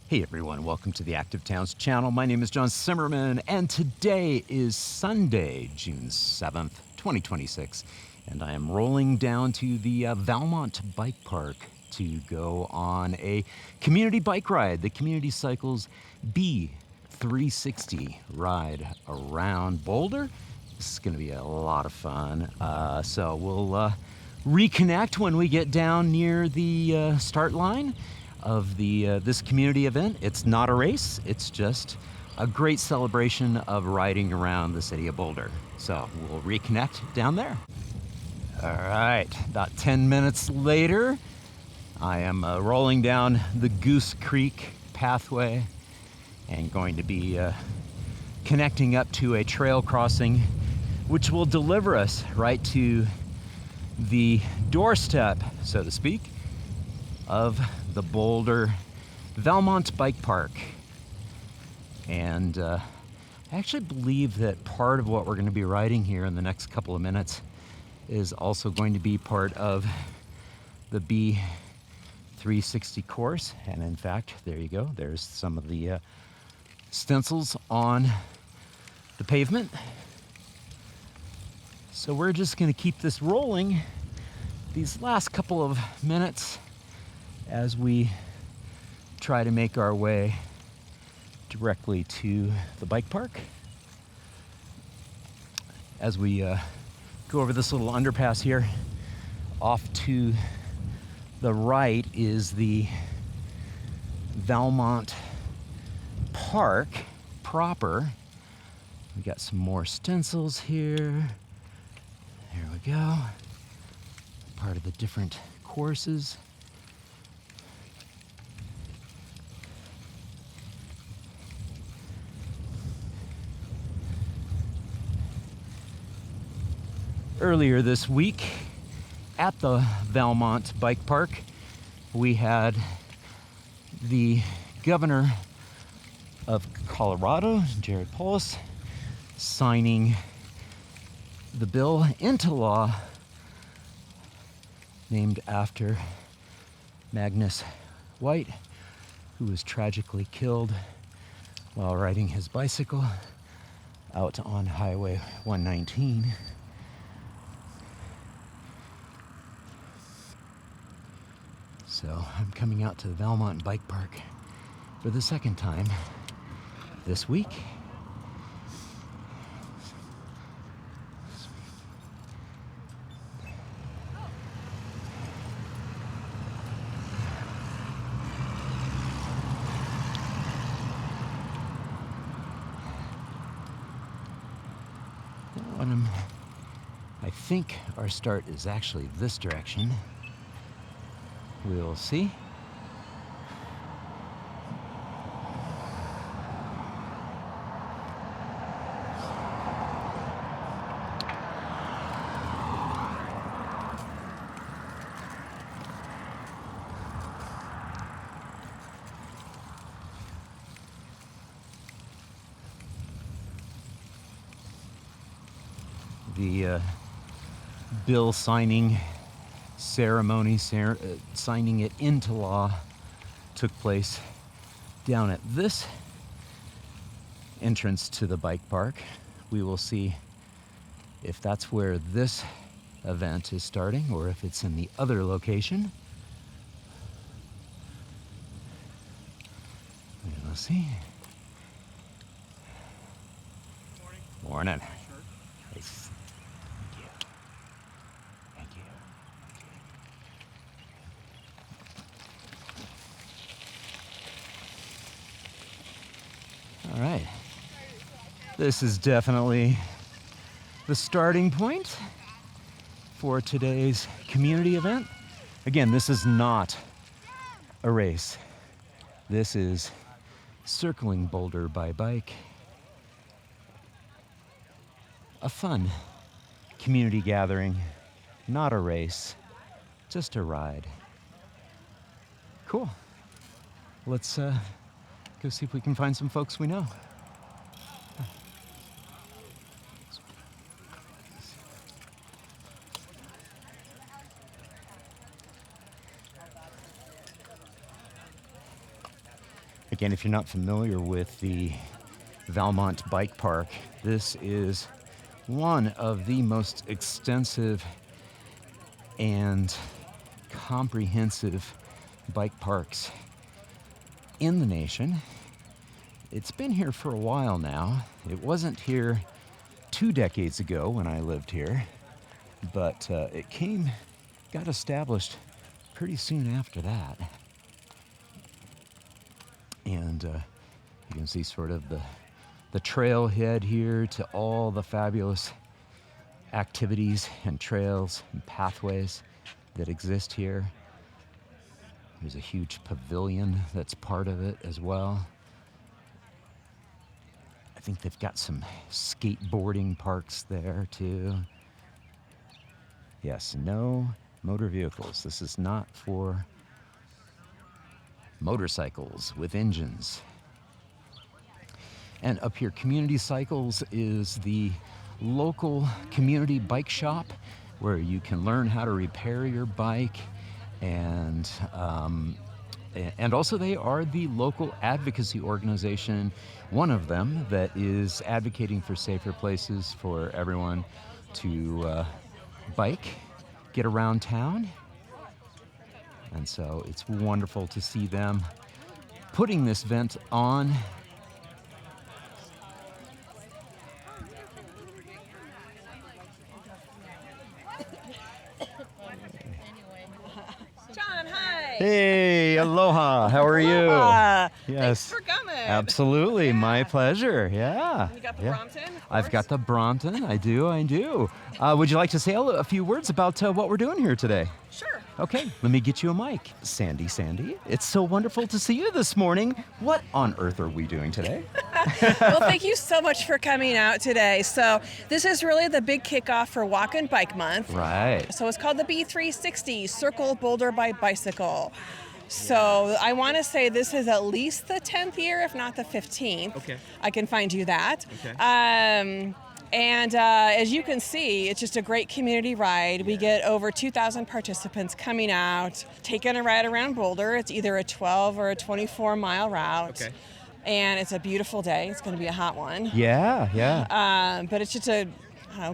Hey everyone, welcome to the Active Towns channel. My name is John Simmerman, and today is Sunday, June 7th, 2026, and I am rolling down to the Valmont Bike Park to go on a community bike ride, the Community Cycles B360 ride around Boulder. This is going to be a lot of fun, so we'll reconnect when we get down near the start line of this community event. It's not a race, it's just a great celebration of riding around the city of Boulder. So we'll reconnect down there. All right, about 10 minutes later, I am rolling down the Goose Creek pathway and going to be connecting up to a trail crossing which will deliver us right to the doorstep, so to speak, of the Boulder Valmont Bike Park. And I actually believe that part of what we're going to be riding here in the next couple of minutes is also going to be part of the B360 course. And in fact, there you go. There's some of the stencils on the pavement. So we're just going to keep this rolling these last couple of minutes as we try to make our way directly to the bike park. As we go over this little underpass here, off to the right is the Valmont Park proper. We got some more stencils here. There we go. Part of the different courses. Earlier this week at the Valmont Bike Park, we had the governor of Colorado, Jared Polis, signing the bill into law named after Magnus White, who was tragically killed while riding his bicycle out on Highway 119. So I'm coming out to the Valmont Bike Park for the second time this week. I think our start is actually this direction. We'll see. The bill signing ceremony, signing it into law, took place down at this entrance to the bike park. We will see if that's where this event is starting or if it's in the other location. We'll see. Morning. Morning. Nice. All right, this is definitely the starting point for today's community event. Again, this is not a race. This is circling Boulder by bike. A fun community gathering, not a race, just a ride. Cool. Let's go see if we can find some folks we know. Again, if you're not familiar with the Valmont Bike Park, this is one of the most extensive and comprehensive bike parks in the nation. It's been here for a while now. It wasn't here 2 decades ago when I lived here, but it got established pretty soon after that. And you can see sort of the trailhead here to all the fabulous activities and trails and pathways that exist here. There's a huge pavilion that's part of it as well. I think they've got some skateboarding parks there too. Yes, no motor vehicles. This is not for motorcycles with engines. And up here, Community Cycles is the local community bike shop where you can learn how to repair your bike, and also they are the local advocacy organization, one of them that is advocating for safer places for everyone to bike, get around town. And so it's wonderful to see them putting this event on. John, hi. Hey, aloha. How are you? Aloha. Yes. Thanks for coming. Absolutely. Yeah. My pleasure. Yeah. You got the Brompton? I've got the Brompton. I do. Would you like to say a few words about what we're doing here today? Sure. Okay, let me get you a mic. Sandy, it's so wonderful to see you this morning. What on earth are we doing today? Well, thank you so much for coming out today. So this is really the big kickoff for Walk and Bike Month. Right. So it's called the B360, Circle Boulder by Bicycle. So I want to say this is at least the 10th year, if not the 15th. Okay. I can find you that. Okay. And as you can see, it's just a great community ride. We get over 2,000 participants coming out, taking a ride around Boulder. It's either a 12 or a 24-mile route. Okay. And it's a beautiful day. It's going to be a hot one. Yeah. But it's just a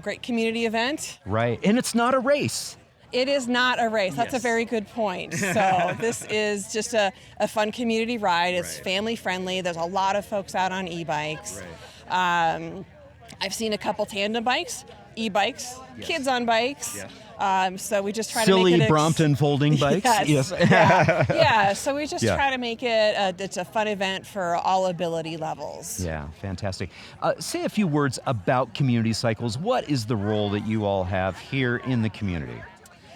great community event. Right. And it's not a race. It is not a race. That's a very good point. So this is just a fun community ride. It's family friendly. There's a lot of folks out on e-bikes. Right. I've seen a couple tandem bikes, e-bikes, kids on bikes. Yeah. So we just try to make it silly Brompton folding bikes. Yes. Yeah. So we just try to make it. It's a fun event for all ability levels. Yeah, fantastic. Say a few words about Community Cycles. What is the role that you all have here in the community?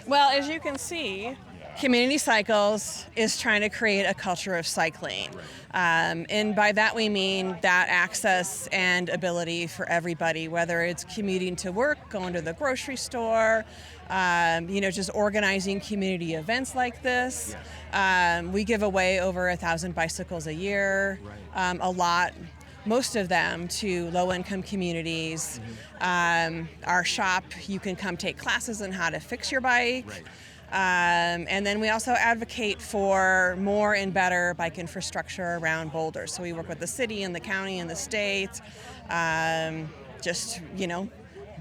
Well, as you can see, Community Cycles is trying to create a culture of cycling. And by that we mean that access and ability for everybody, whether it's commuting to work, going to the grocery store, just organizing community events like this. We give away over 1,000 bicycles a year, most of them to low-income communities. Our shop, you can come take classes on how to fix your bike. And then we also advocate for more and better bike infrastructure around Boulder. So we work with the city and the county and the state,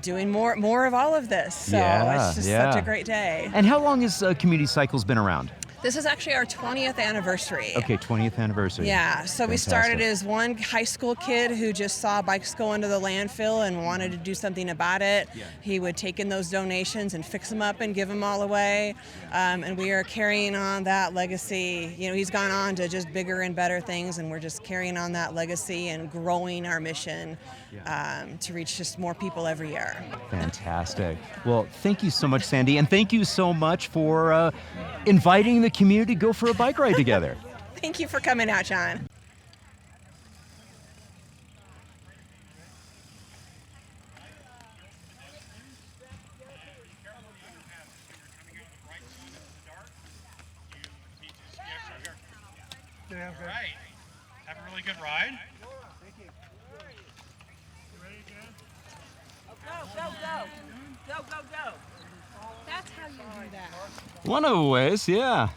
doing more of all of this. So it's just such a great day. And how long has Community Cycles been around? This is actually our 20th anniversary. Okay, 20th anniversary. Yeah, so Fantastic. We started as one high school kid who just saw bikes go into the landfill and wanted to do something about it. Yeah. He would take in those donations and fix them up and give them all away. And we are carrying on that legacy. He's gone on to just bigger and better things, and we're just carrying on that legacy and growing our mission to reach just more people every year. Fantastic. Well, thank you so much, Sandy, and thank you so much for inviting the community to go for a bike ride together. Thank you for coming out, John. All right. Have a really good ride. Thank you. You ready, Jen? Go. That's how you do that. One of the ways, yeah.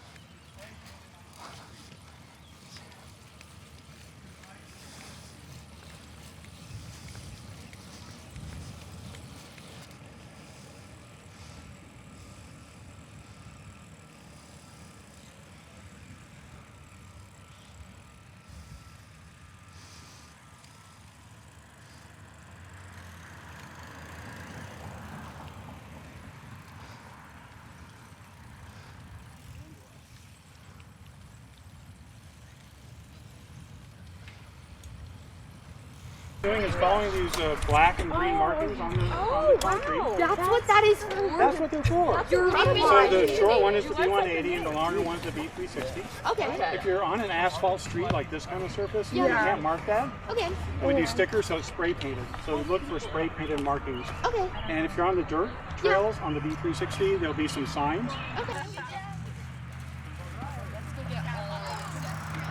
Doing is following these black and green markings on the concrete. Wow. That's what that is for. That's what they're for. You're So the short one is the B180 and the longer one is the B360. Okay. If you're on an asphalt street like this kind of surface, you can't mark that. Okay. And we do stickers, so it's spray painted. So we look for spray painted markings. Okay. And if you're on the dirt trails on the B360, there'll be some signs. Okay.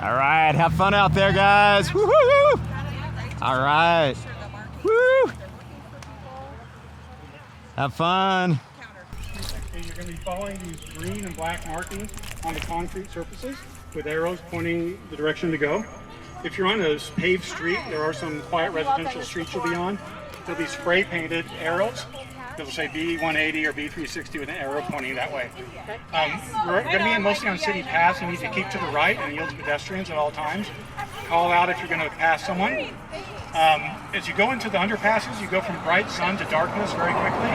All right, have fun out there, guys. Woo-hoo! All right. Woo! Have fun. And you're going to be following these green and black markings on the concrete surfaces with arrows pointing the direction to go. If you're on a paved street, there are some quiet residential streets you'll be on. There'll be spray painted arrows. It'll say B180 or B360 with an arrow pointing that way. We're going to be mostly on city paths. You need to keep to the right and yield to pedestrians at all times. Call out if you're going to pass someone. As you go into the underpasses, you go from bright sun to darkness very quickly.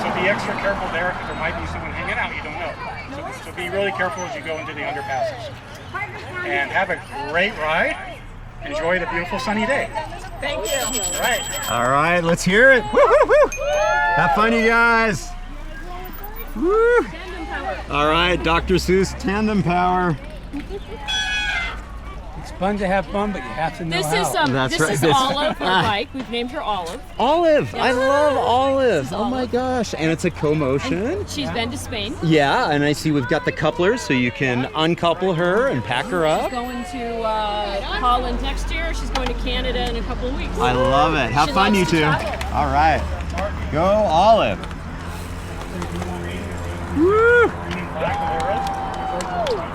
So be extra careful there because there might be someone hanging out you don't know. So be really careful as you go into the underpasses. And have a great ride. Enjoy the beautiful sunny day. Thank you. All right. All right, let's hear it. Woo, woo, woo. Have fun, you guys. Woo. All right, Dr. Seuss Tandem Power. It's fun to have fun, but you have to know This how. is That's this right. is Olive, our bike. We've named her Olive. Olive. I love Olive. is Oh my Olive. gosh. And it's a co-motion. She's been to Spain. Yeah, and I see we've got the couplers so you can uncouple her and pack her up. Going to Holland next year. She's going to Canada in a couple of weeks. I love it. Have She fun, you loves to two. travel. All right. Go Olive. Woo! Green and black with arrows.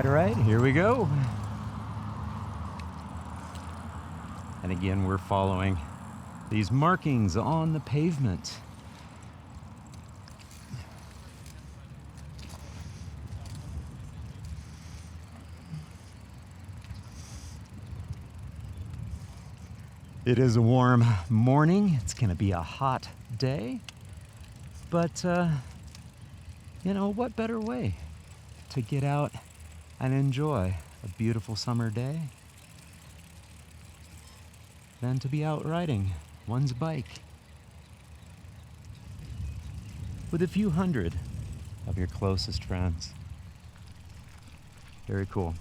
All right, here we go. And again, we're following these markings on the pavement. It is a warm morning. It's going to be a hot day. But, you know, what better way to get out and enjoy a beautiful summer day than to be out riding one's bike with a few hundred of your closest friends. Very cool.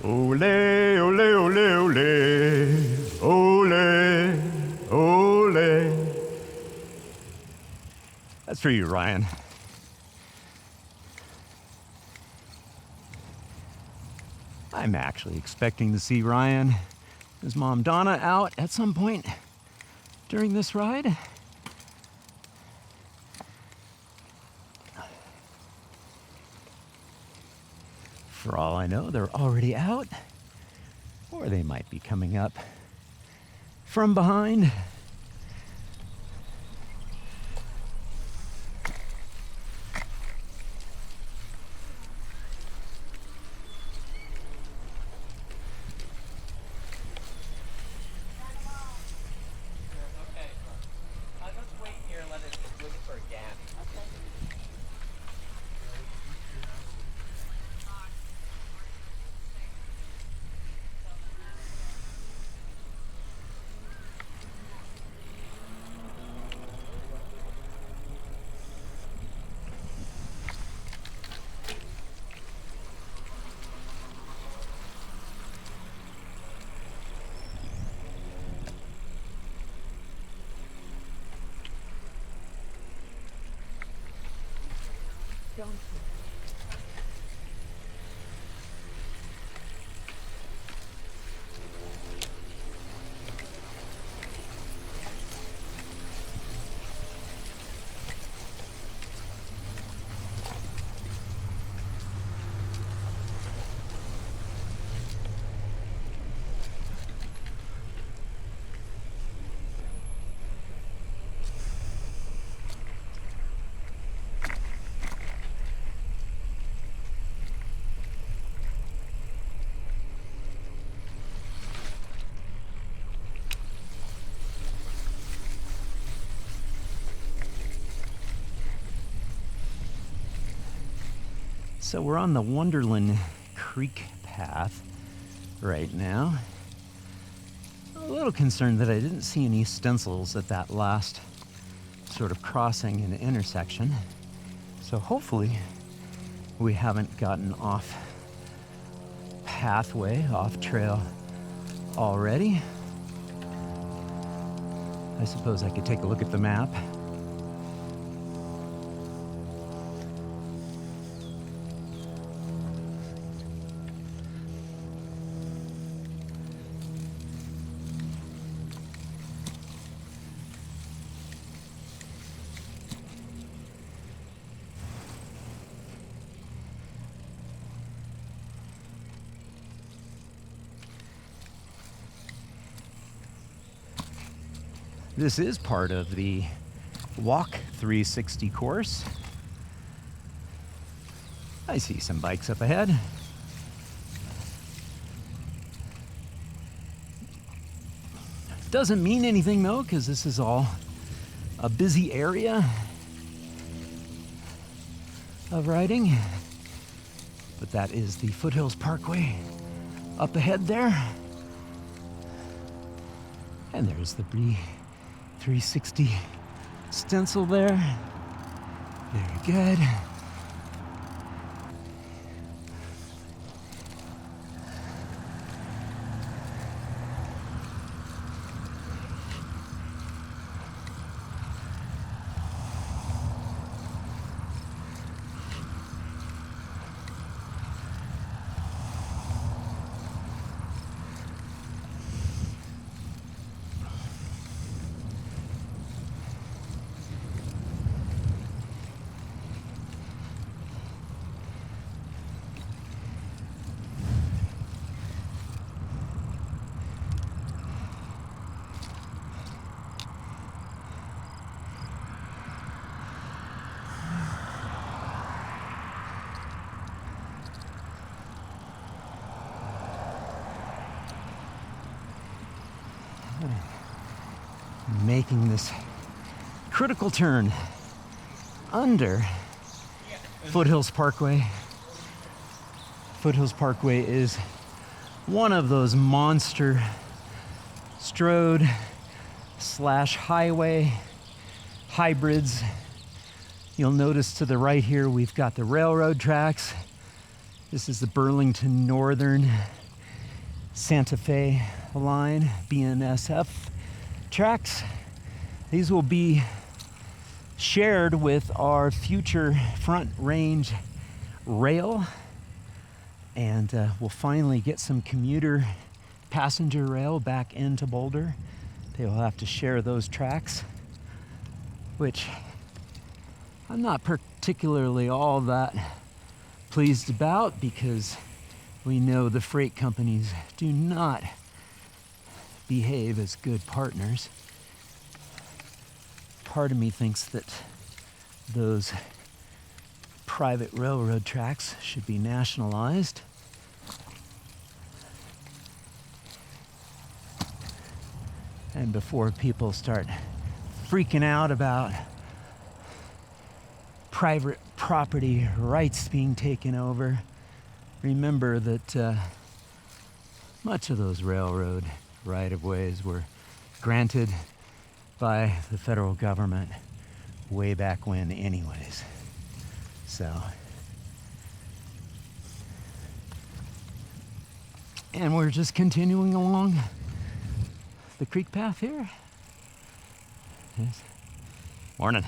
Ole, ole, ole, ole, ole, ole. That's for you, Ryan. I'm actually expecting to see Ryan, his mom Donna, out at some point during this ride. For all I know, they're already out, or they might be coming up from behind. So we're on the Wonderland Creek path right now. A little concerned that I didn't see any stencils at that last sort of crossing and intersection. So hopefully we haven't gotten off pathway, off trail already. I suppose I could take a look at the map. This is part of the Walk 360 course. I see some bikes up ahead. Doesn't mean anything though, because this is all a busy area of riding. But that is the Foothills Parkway up ahead there. And there's the B360 stencil there. Very good. Making this critical turn under Foothills Parkway. Foothills Parkway is one of those monster strode / highway hybrids. You'll notice to the right here we've got the railroad tracks. This is the Burlington Northern Santa Fe line, BNSF tracks. These will be shared with our future Front Range rail And we'll finally get some commuter passenger rail back into Boulder. They will have to share those tracks, which I'm not particularly all that pleased about, because we know the freight companies do not behave as good partners. Part of me thinks that those private railroad tracks should be nationalized. And before people start freaking out about private property rights being taken over, remember that much of those railroad right-of-ways were granted by the federal government way back when anyways. So, and we're just continuing along the creek path here. Yes. Morning.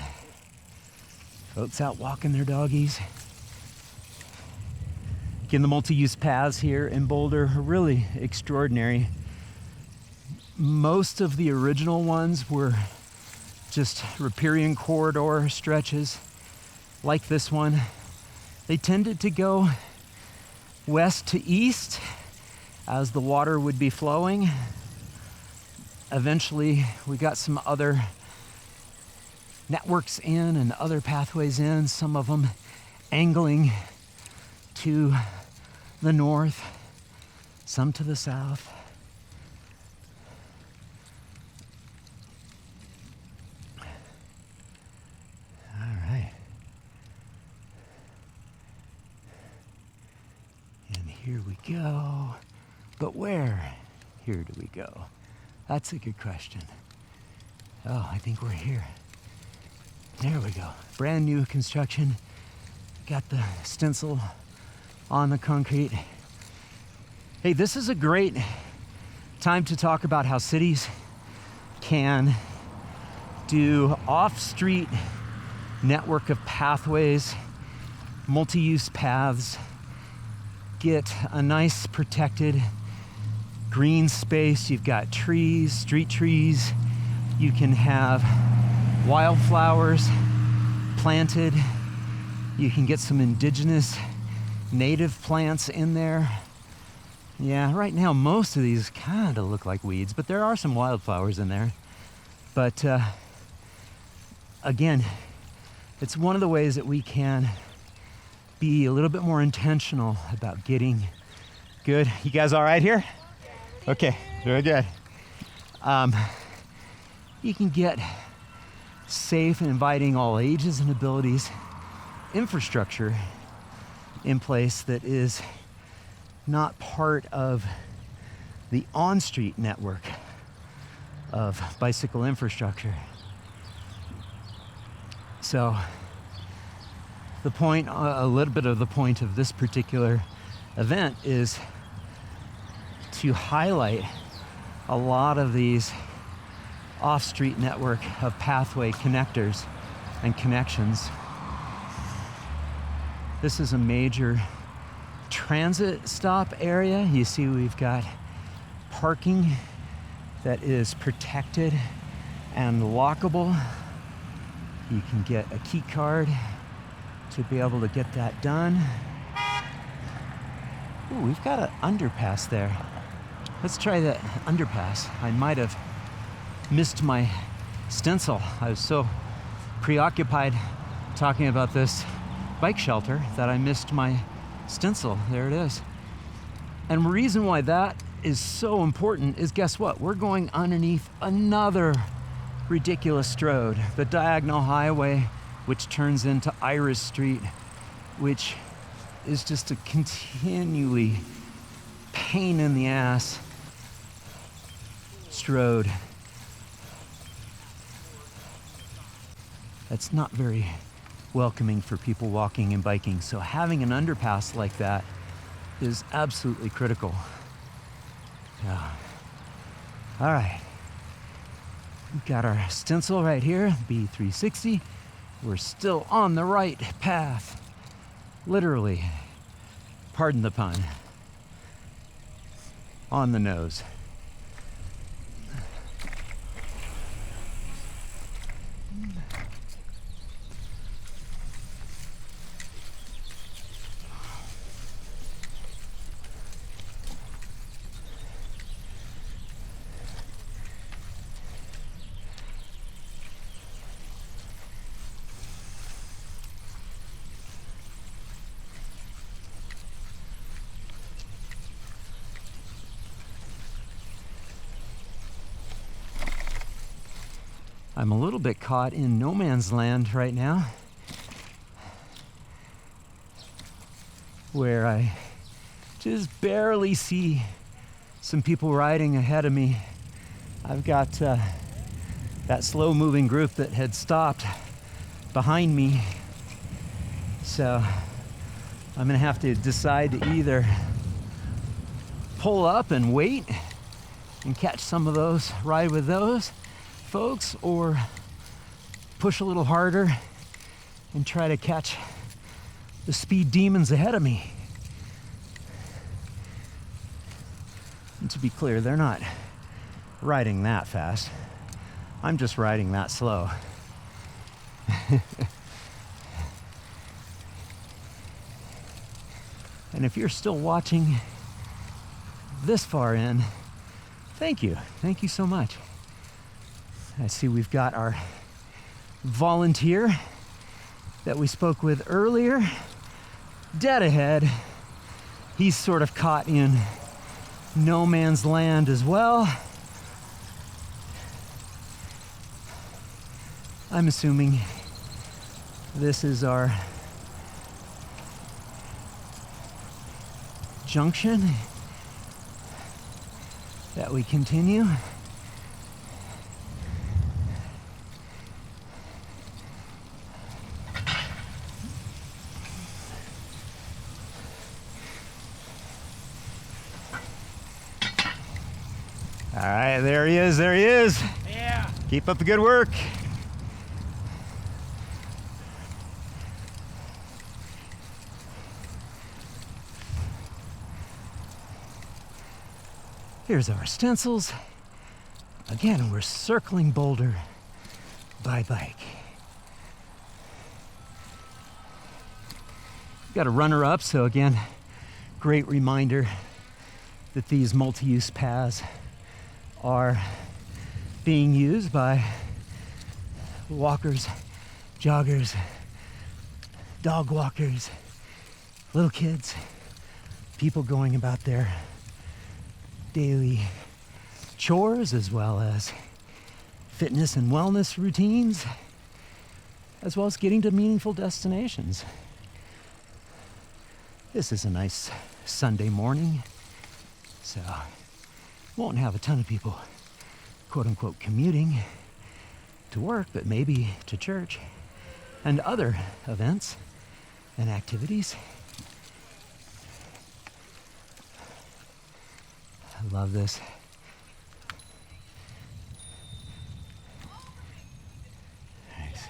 Folks out walking their doggies. Again, the multi-use paths here in Boulder are really extraordinary. Most of the original ones were just riparian corridor stretches like this one. They tended to go west to east as the water would be flowing. Eventually, we got some other networks in and other pathways in, some of them angling to the north, some to the south. All right. And here we go. But where here do we go? That's a good question. Oh, I think we're here. There we go. Brand new construction. Got the stencil on the concrete. Hey, this is a great time to talk about how cities can do off-street network of pathways, multi-use paths, get a nice protected green space. You've got trees, street trees. You can have wildflowers planted. You can get some indigenous native plants in there. Yeah, right now most of these kind of look like weeds, but there are some wildflowers in there. But again, it's one of the ways that we can be a little bit more intentional about getting good. You guys all right here? Okay, very good. You can get safe and inviting all ages and abilities infrastructure in place that is not part of the on-street network of bicycle infrastructure. So the point, a little bit of the point of this particular event is to highlight a lot of these off-street network of pathway connectors and connections. This is a major transit stop area. You see we've got parking that is protected and lockable. You can get a key card to be able to get that done. Ooh, we've got an underpass there. Let's try that underpass. I might have missed my stencil. I was so preoccupied talking about this bike shelter that I missed my stencil. There it is. And the reason why that is so important is, guess what? We're going underneath another ridiculous road, the Diagonal Highway, which turns into Iris Street, which is just a continually pain in the ass road. That's not very welcoming for people walking and biking. So having an underpass like that is absolutely critical. Yeah. All right. We've got our stencil right here, B360. We're still on the right path. Literally. Pardon the pun. on the nose. I'm a little bit caught in no man's land right now, where I just barely see some people riding ahead of me. I've got that slow-moving group that had stopped behind me, so I'm gonna have to decide to either pull up and wait and catch some of those, ride with those folks, or push a little harder and try to catch the speed demons ahead of me. And to be clear, they're not riding that fast. I'm just riding that slow. And if you're still watching this far in, thank you. Thank you so much. I see we've got our volunteer that we spoke with earlier, dead ahead. He's sort of caught in no man's land as well. I'm assuming this is our junction that we continue. All right, there he is, there he is. Yeah. Keep up the good work. Here's our stencils. Again, we're circling Boulder by bike. Got a runner-up, so again, great reminder that these multi-use paths are being used by walkers, joggers, dog walkers, little kids, people going about their daily chores, as well as fitness and wellness routines, as well as getting to meaningful destinations. This is a nice Sunday morning, so won't have a ton of people, quote unquote, commuting to work, but maybe to church and other events and activities. I love this. Nice.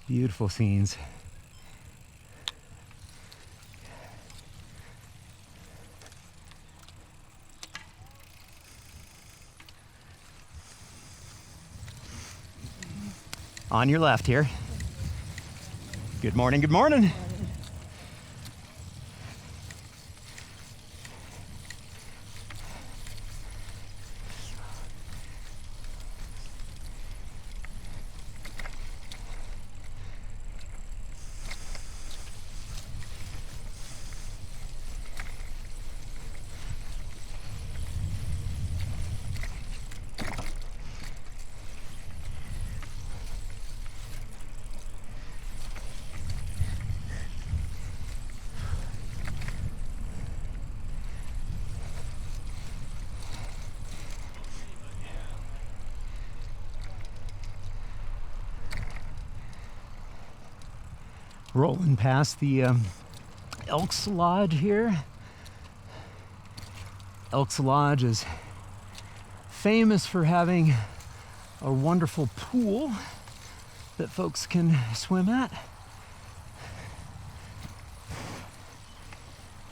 Beautiful scenes. On your left here. Good morning, good morning. Rolling past the Elks Lodge here. Elks Lodge is famous for having a wonderful pool that folks can swim at.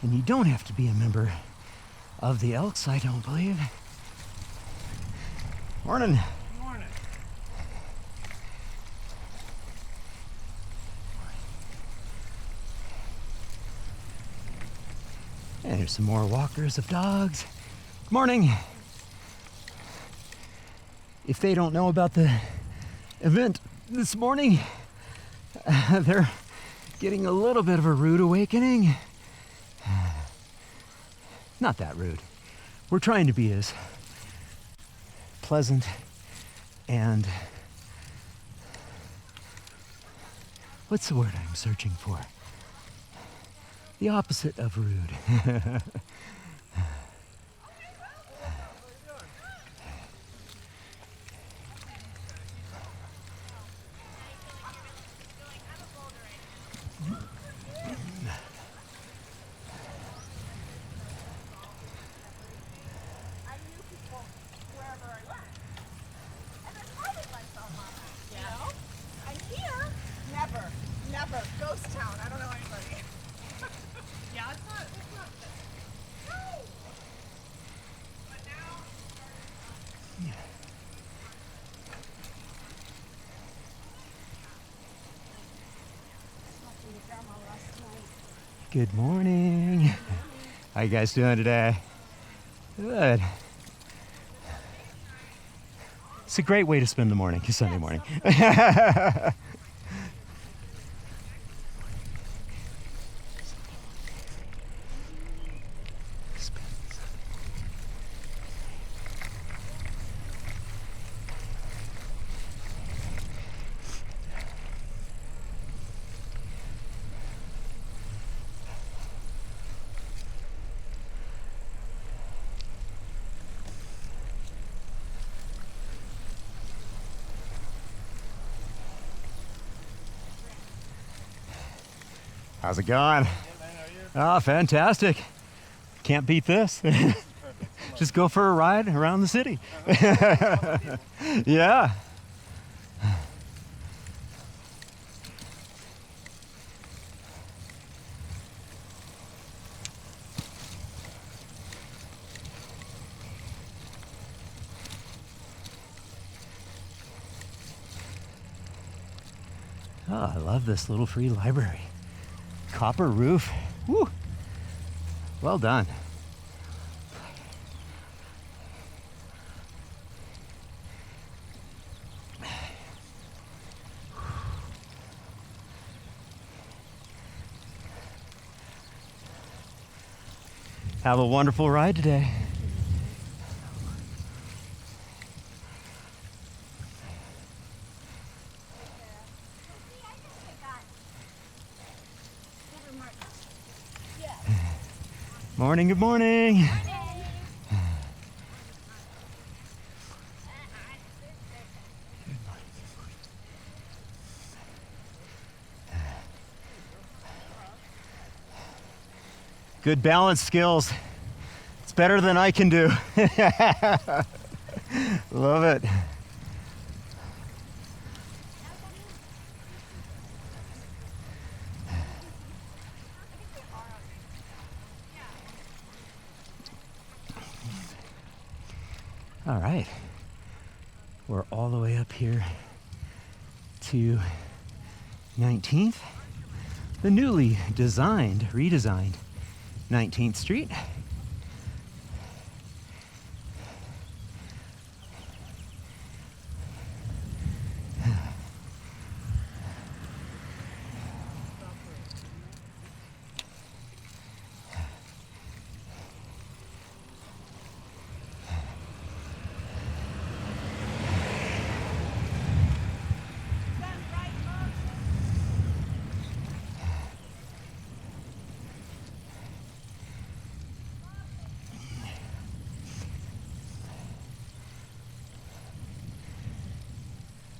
And you don't have to be a member of the Elks, I don't believe. Morning. Morning. And here's some more walkers of dogs. Good morning. If they don't know about the event this morning, they're getting a little bit of a rude awakening. Not that rude. We're trying to be as pleasant and what's the word I'm searching for? The opposite of rude. Never. Ghost town. I don't know anybody. Yeah, it's not. No! But now. Good morning. How you guys doing today? Good. It's a great way to spend the morning, Sunday morning. How's it going? Oh, fantastic. Can't beat this. Just go for a ride around the city. Yeah. Oh, I love this little free library. Copper roof. Woo. Well done. Have a wonderful ride today. Morning, good morning. Good balance skills. It's better than I can do. Love it. All right, we're all the way up here to 19th, the newly redesigned 19th Street.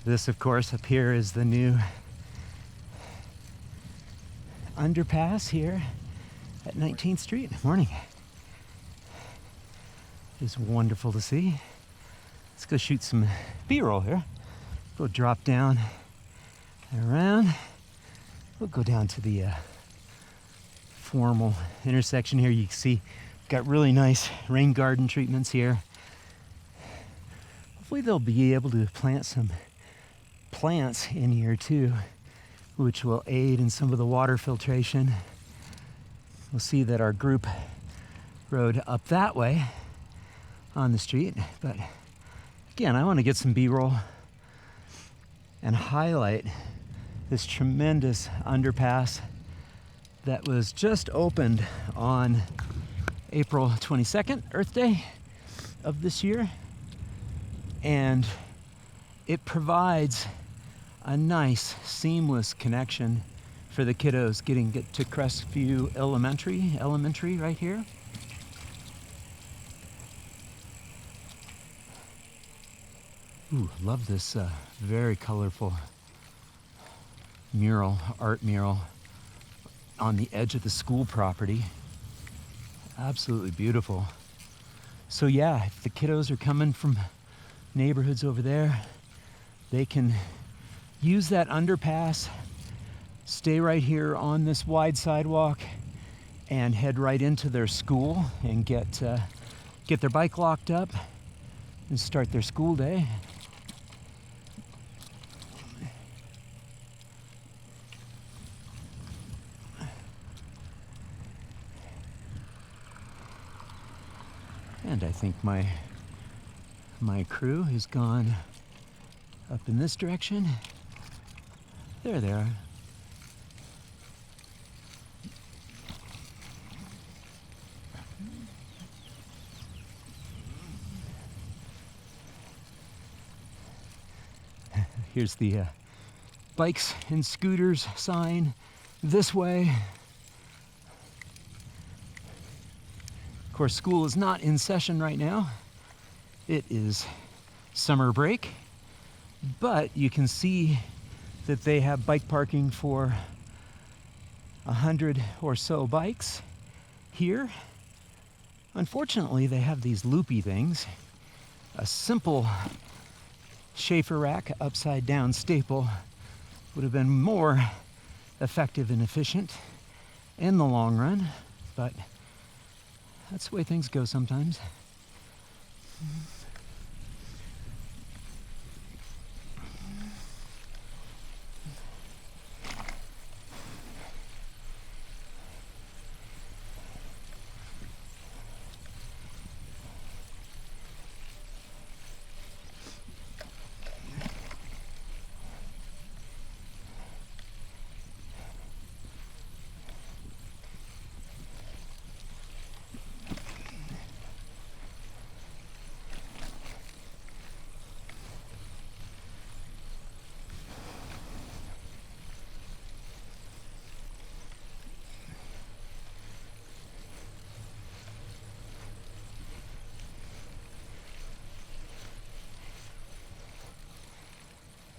This, of course, up here is the new underpass here at 19th Street. Morning. It's wonderful to see. Let's go shoot some B-roll here. We'll drop down and around. We'll go down to the formal intersection here. You can see got really nice rain garden treatments here. Hopefully they'll be able to plant some plants in here too, which will aid in some of the water filtration. We'll see that our group rode up that way on the street, but again, I want to get some B-roll and highlight this tremendous underpass that was just opened on April 22nd, Earth Day of this year. And it provides a nice, seamless connection for the kiddos getting to Crestview Elementary right here. Ooh, love this very colorful art mural on the edge of the school property. Absolutely beautiful. So yeah, if the kiddos are coming from neighborhoods over there, they can use that underpass, stay right here on this wide sidewalk, and head right into their school and get their bike locked up and start their school day. And I think my crew has gone up in this direction. There they are. Here's the bikes and scooters sign this way. Of course, school is not in session right now. It is summer break, but you can see that they have bike parking for 100 or so bikes here. Unfortunately, they have these loopy things. A simple Schaefer rack upside down staple would have been more effective and efficient in the long run, but that's the way things go sometimes.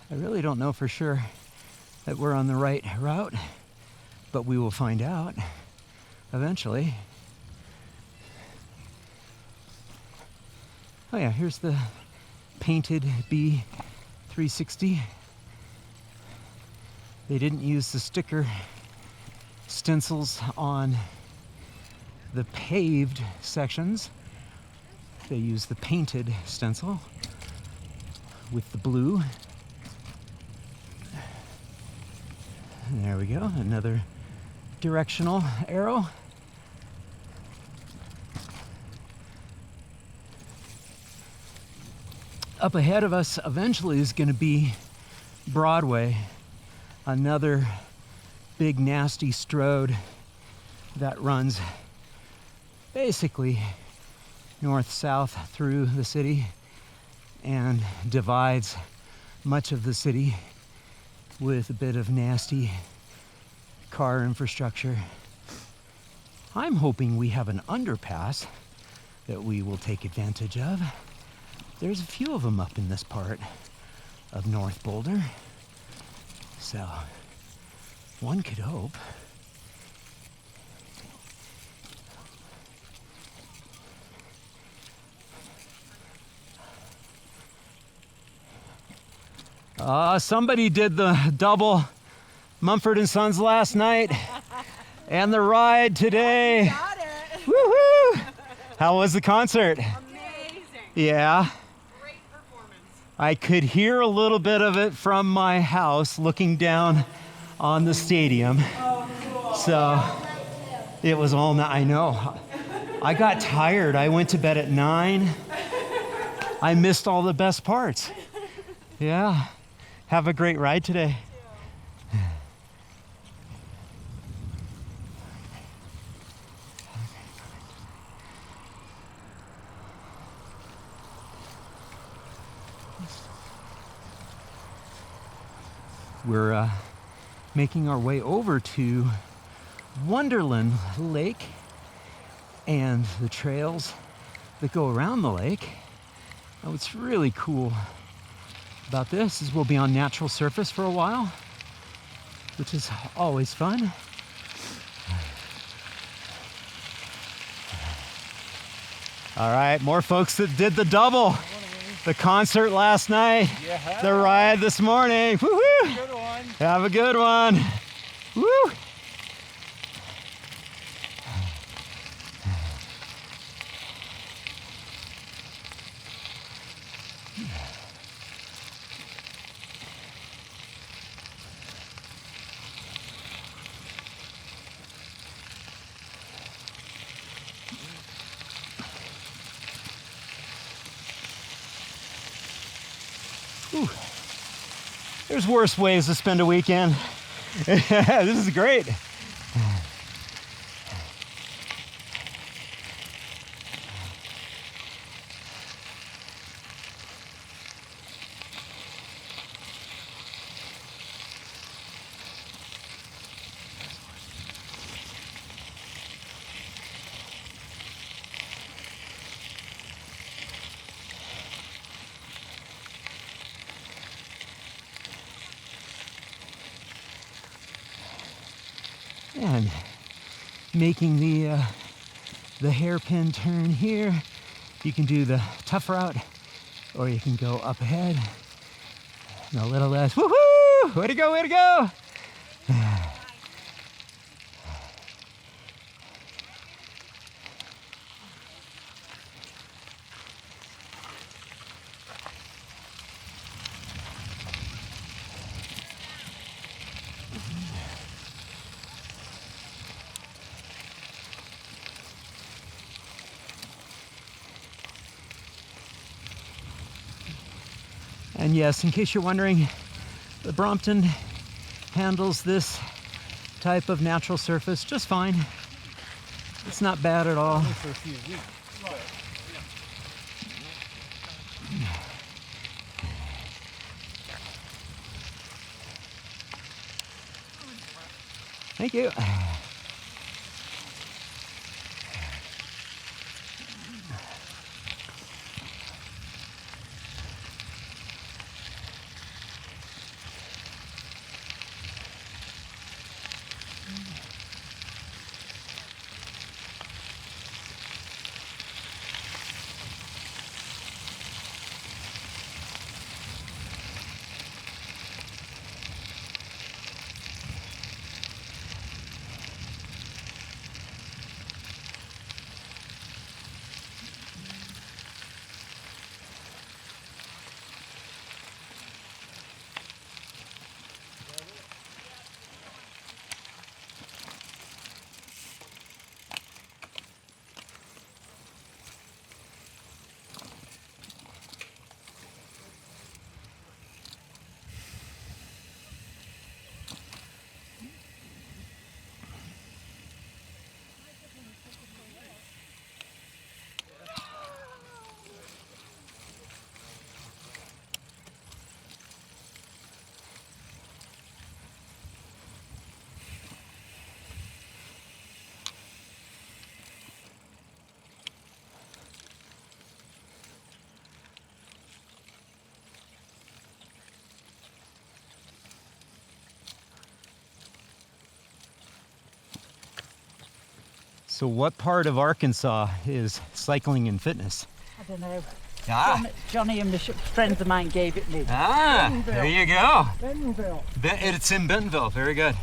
I really don't know for sure that we're on the right route, but we will find out eventually. Oh yeah, here's the painted B360. They didn't use the sticker stencils on the paved sections. They used the painted stencil with the blue. There we go, another directional arrow. Up ahead of us eventually is going to be Broadway, another big nasty strode that runs basically north-south through the city and divides much of the city with a bit of nasty car infrastructure. I'm hoping we have an underpass that we will take advantage of. There's a few of them up in this part of North Boulder, so one could hope. Somebody did the double Mumford & Sons last night, And the ride today. Got it. Woohoo! How was the concert? Amazing. Yeah. Great performance. I could hear a little bit of it from my house looking down on the stadium. Oh, cool. So it was all night. I know. I got tired. I went to bed at 9. I missed all the best parts. Yeah. Have a great ride today. We're making our way over to Wonderland Lake and the trails that go around the lake. And what's really cool about this is we'll be on natural surface for a while, which is always fun. All right, more folks that did the double. The concert last night, the ride this morning. Woo-hoo! Good one. Have a good one. Woo! Whew. There's worse ways to spend a weekend. This is great. And making the hairpin turn here, you can do the tough route, or you can go up ahead and a little less. Woohoo! Way to go, way to go! And yes, in case you're wondering, the Brompton handles this type of natural surface just fine. It's not bad at all. For a few weeks. Thank you. So what part of Arkansas is cycling and fitness? I don't know. Ah, Johnny and friends of mine gave it me. there you go. Bentonville. It's in Bentonville. Very good.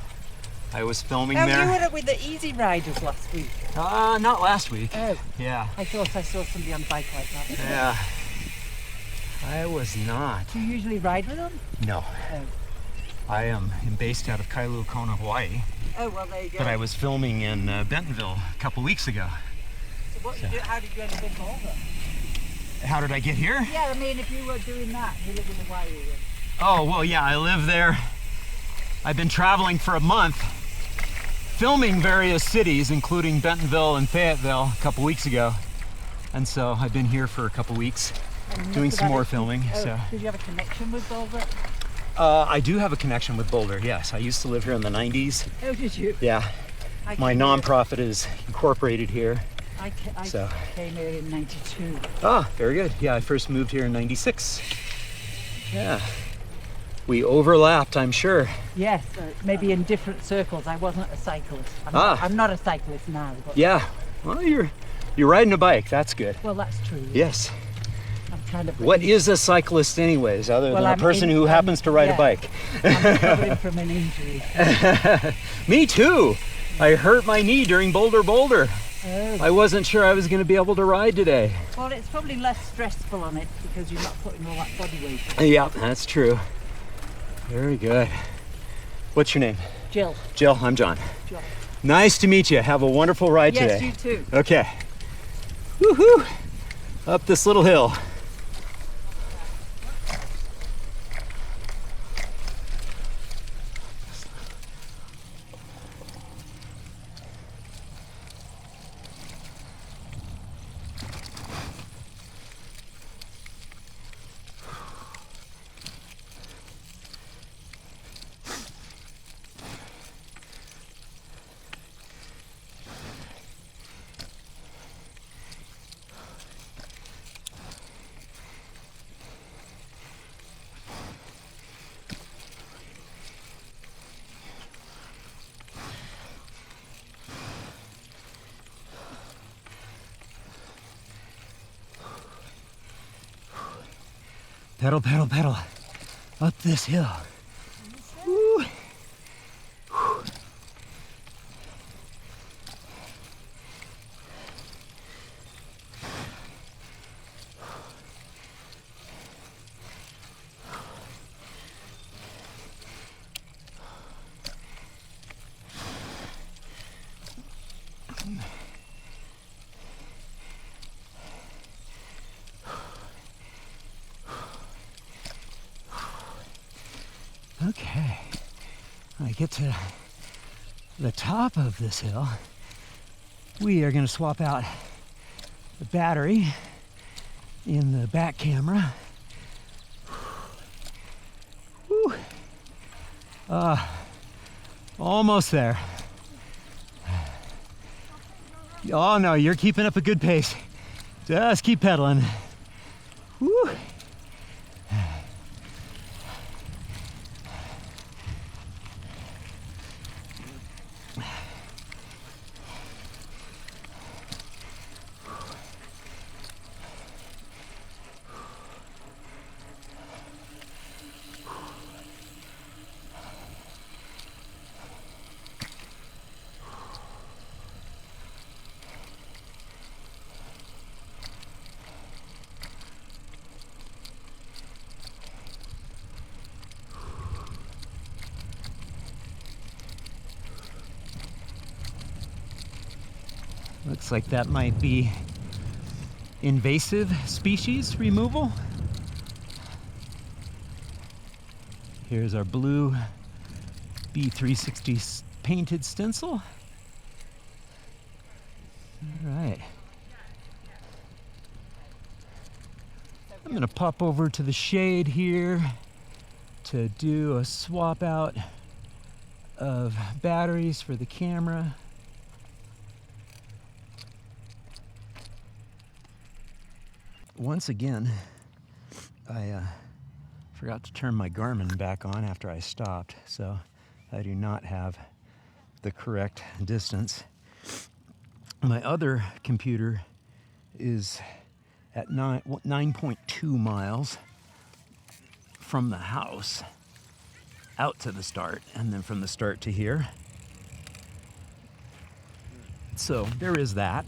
I was filming Oh, there. you were with the Easy Riders last week. Not last week. Oh, Yeah. I thought I saw somebody on a bike like that. Yeah. I was not. Do you usually ride with them? No. Oh. I am based out of Kailua Kona, Hawaii, Oh, well, there you go. but I was filming in Bentonville a couple weeks ago. So how did you end up in Boulder? How did I get here? Yeah, I mean, if you were doing that, you live in Hawaii. Oh, well, yeah, I live there. I've been traveling for a month, filming various cities, including Bentonville and Fayetteville a couple weeks ago. And so I've been here for a couple weeks, doing some more filming. Oh, So did you have a connection with Boulder? I do have a connection with Boulder, yes. I used to live here in the 90s. Oh, did you? Yeah. My nonprofit is incorporated here. I So. came here in '92. Ah, very good. Yeah, I first moved here in 96. Yeah. We overlapped, I'm sure. Yes, maybe in different circles. I wasn't a cyclist. I'm not a cyclist now. But, Yeah. Well, you're riding a bike. That's good. well, that's true. Yes. I'm kind of. What is a cyclist anyways, other Well, than a I'm person in- who happens to ride yeah. a bike? I'm recovering from an injury. Me too. I hurt my knee during Boulder. Oh. I wasn't sure I was going to be able to ride today. Well, it's probably less stressful on it because you're not putting all that body weight on. Yeah, that's true. Very good. What's your name? Jill. Jill, I'm John. Jill. Nice to meet you. Have a wonderful ride Yes, today. you too. Okay. Woohoo! Up this little hill. Pedal, pedal, pedal. Up this hill. Woo. Okay, when I get to the top of this hill, we are going to swap out the battery in the back camera. Whew. Almost there. Oh no, you're keeping up a good pace. Just keep pedaling. Whew. Looks like that might be invasive species removal. Here's our blue B360 painted stencil. All right. I'm gonna pop over to the shade here to do a swap out of batteries for the camera. Once again, I forgot to turn my Garmin back on after I stopped, so I do not have the correct distance. My other computer is at 9.2 miles from the house out to the start, and then from the start to here. So there is that.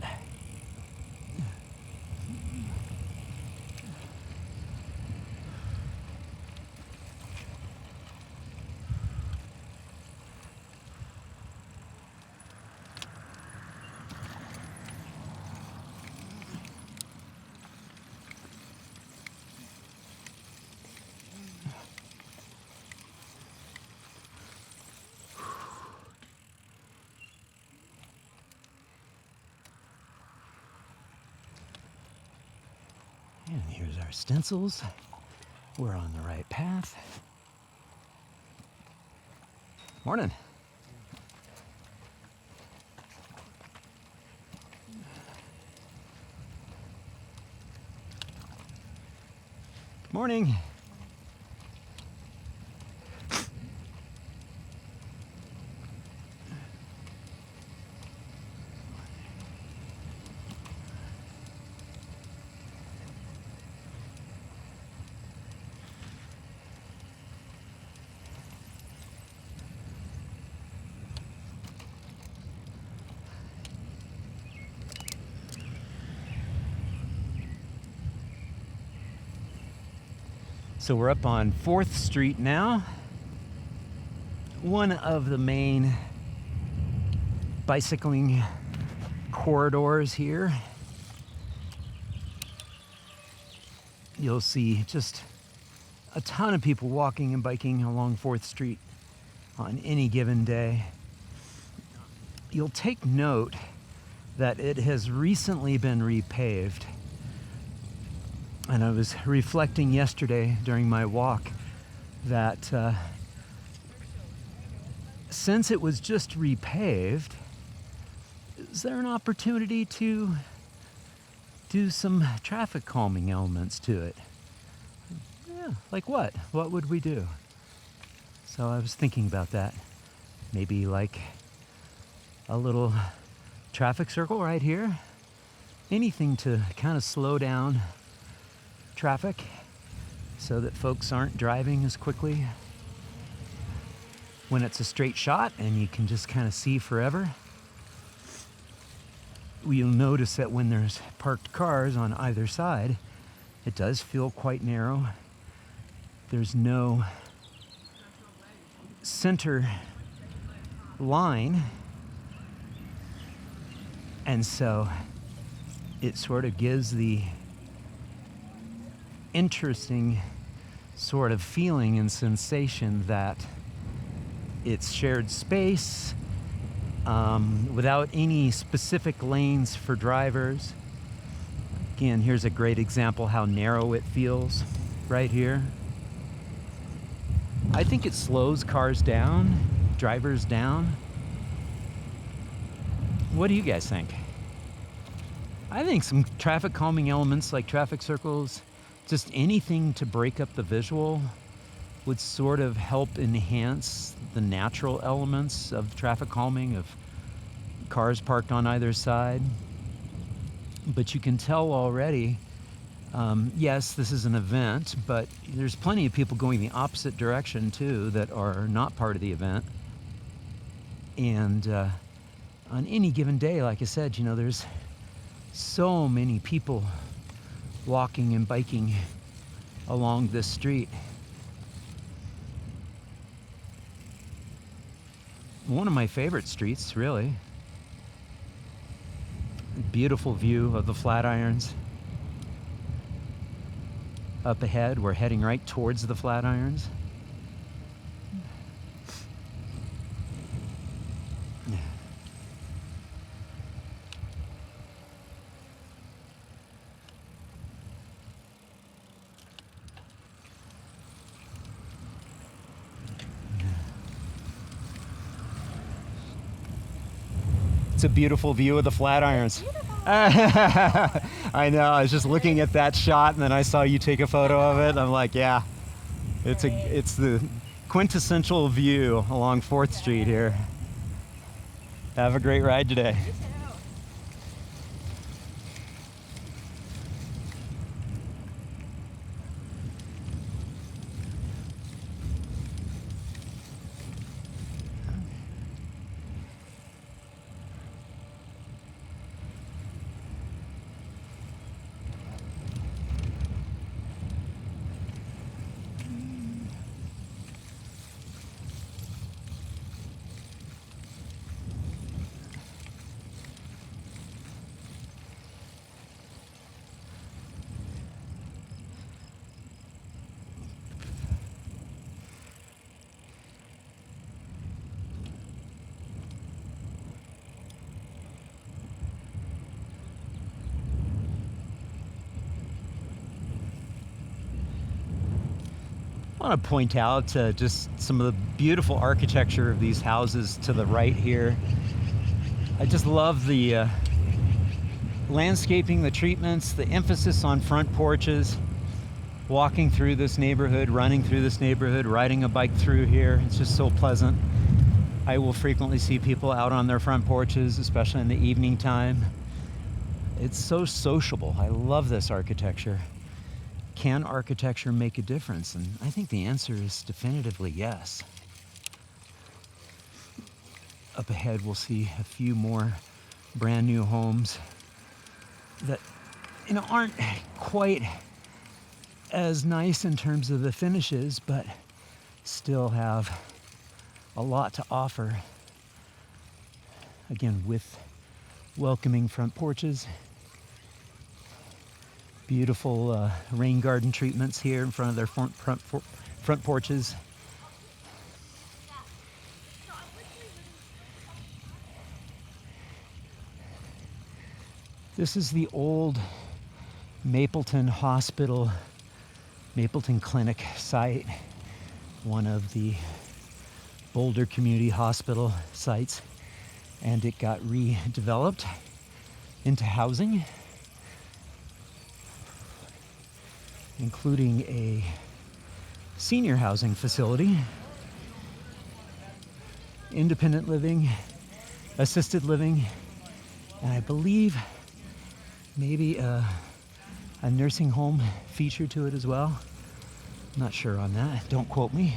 And here's our stencils. We're on the right path. Morning. Morning. So we're up on 4th Street now. One of the main bicycling corridors here. You'll see just a ton of people walking and biking along 4th Street on any given day. You'll take note that it has recently been repaved. And I was reflecting yesterday during my walk that since it was just repaved, is there an opportunity to do some traffic calming elements to it? Yeah, like what? What would we do? So I was thinking about that. Maybe like a little traffic circle right here. Anything to kind of slow down traffic so that folks aren't driving as quickly when it's a straight shot and you can just kind of see forever. You'll notice that when there's parked cars on either side, it does feel quite narrow. There's no center line, and so it sort of gives the interesting sort of feeling and sensation that it's shared space without any specific lanes for drivers. Again, here's a great example how narrow it feels right here. I think it slows cars down, drivers down. What do you guys think? I think some traffic calming elements like traffic circles, just anything to break up the visual would sort of help enhance the natural elements of traffic calming, of cars parked on either side. But you can tell already, yes, this is an event, but there's plenty of people going the opposite direction too that are not part of the event. And on any given day, like I said, you know, there's so many people walking and biking along this street. One of my favorite streets, really. Beautiful view of the Flatirons. Up ahead, we're heading right towards the Flatirons. It's a beautiful view of the Flatirons. I know, I was just looking at that shot and then I saw you take a photo of it. I'm like, yeah, it's the quintessential view along 4th Street here. Have a great ride today. I want to point out just some of the beautiful architecture of these houses to the right here. I just love the landscaping, the treatments, the emphasis on front porches. Walking through this neighborhood, running through this neighborhood, riding a bike through here, it's just so pleasant. I will frequently see people out on their front porches, especially in the evening time. It's so sociable. I love this architecture. Can architecture make a difference? And I think the answer is definitively yes. Up ahead, we'll see a few more brand new homes that, aren't quite as nice in terms of the finishes, but still have a lot to offer. Again, with welcoming front porches, beautiful rain garden treatments here in front of their front porches. This is the old Mapleton Hospital, Mapleton Clinic site, one of the Boulder Community Hospital sites, and it got redeveloped into housing, including a senior housing facility, independent living, assisted living, and I believe maybe a nursing home feature to it as well. I'm not sure on that. Don't quote me.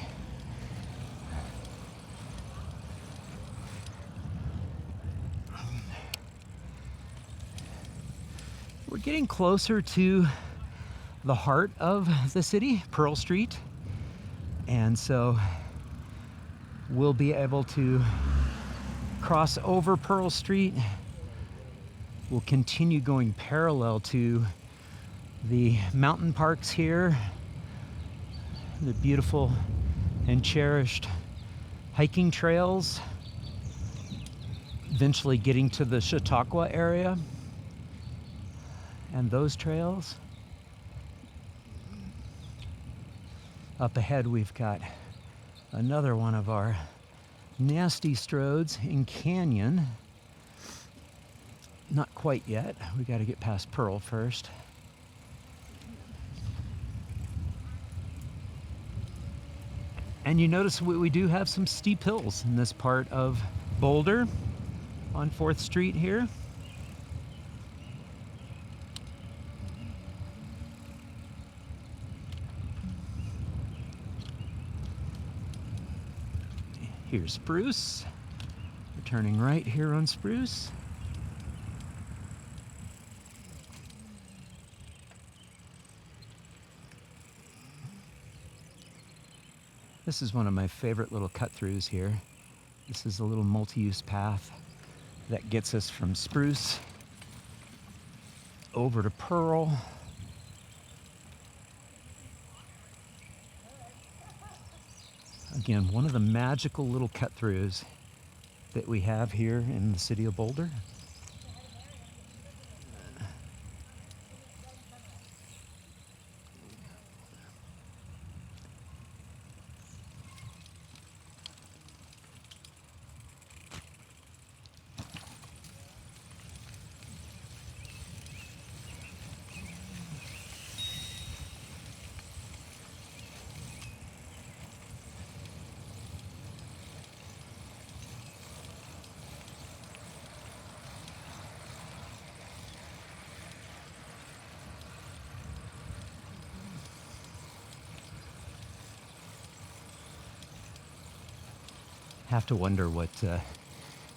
We're getting closer to the heart of the city, Pearl Street. And so we'll be able to cross over Pearl Street. We'll continue going parallel to the mountain parks here, the beautiful and cherished hiking trails, eventually getting to the Chautauqua area and those trails. Up ahead, we've got another one of our nasty stroads in Canyon. Not quite yet. We got to get past Pearl first. And you notice we do have some steep hills in this part of Boulder on 4th Street here. Here's Spruce. We're turning right here on Spruce. This is one of my favorite little cut-throughs here. This is a little multi-use path that gets us from Spruce over to Pearl. Again, one of the magical little cut-throughs that we have here in the city of Boulder. Have to wonder what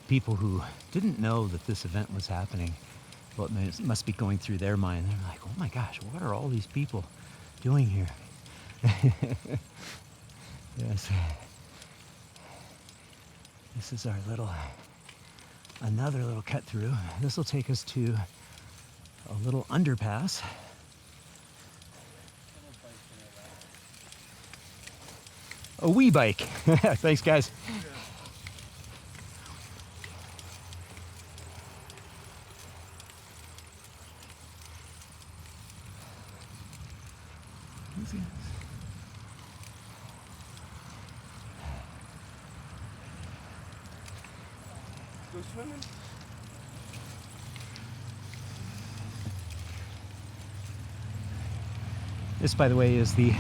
people who didn't know that this event was happening, what must be going through their mind. They're like, oh my gosh, what are all these people doing here? Yes. This is our another little cut through. This will take us to a little underpass. A wee bike. Thanks, guys. go swimming. This, by the way, is the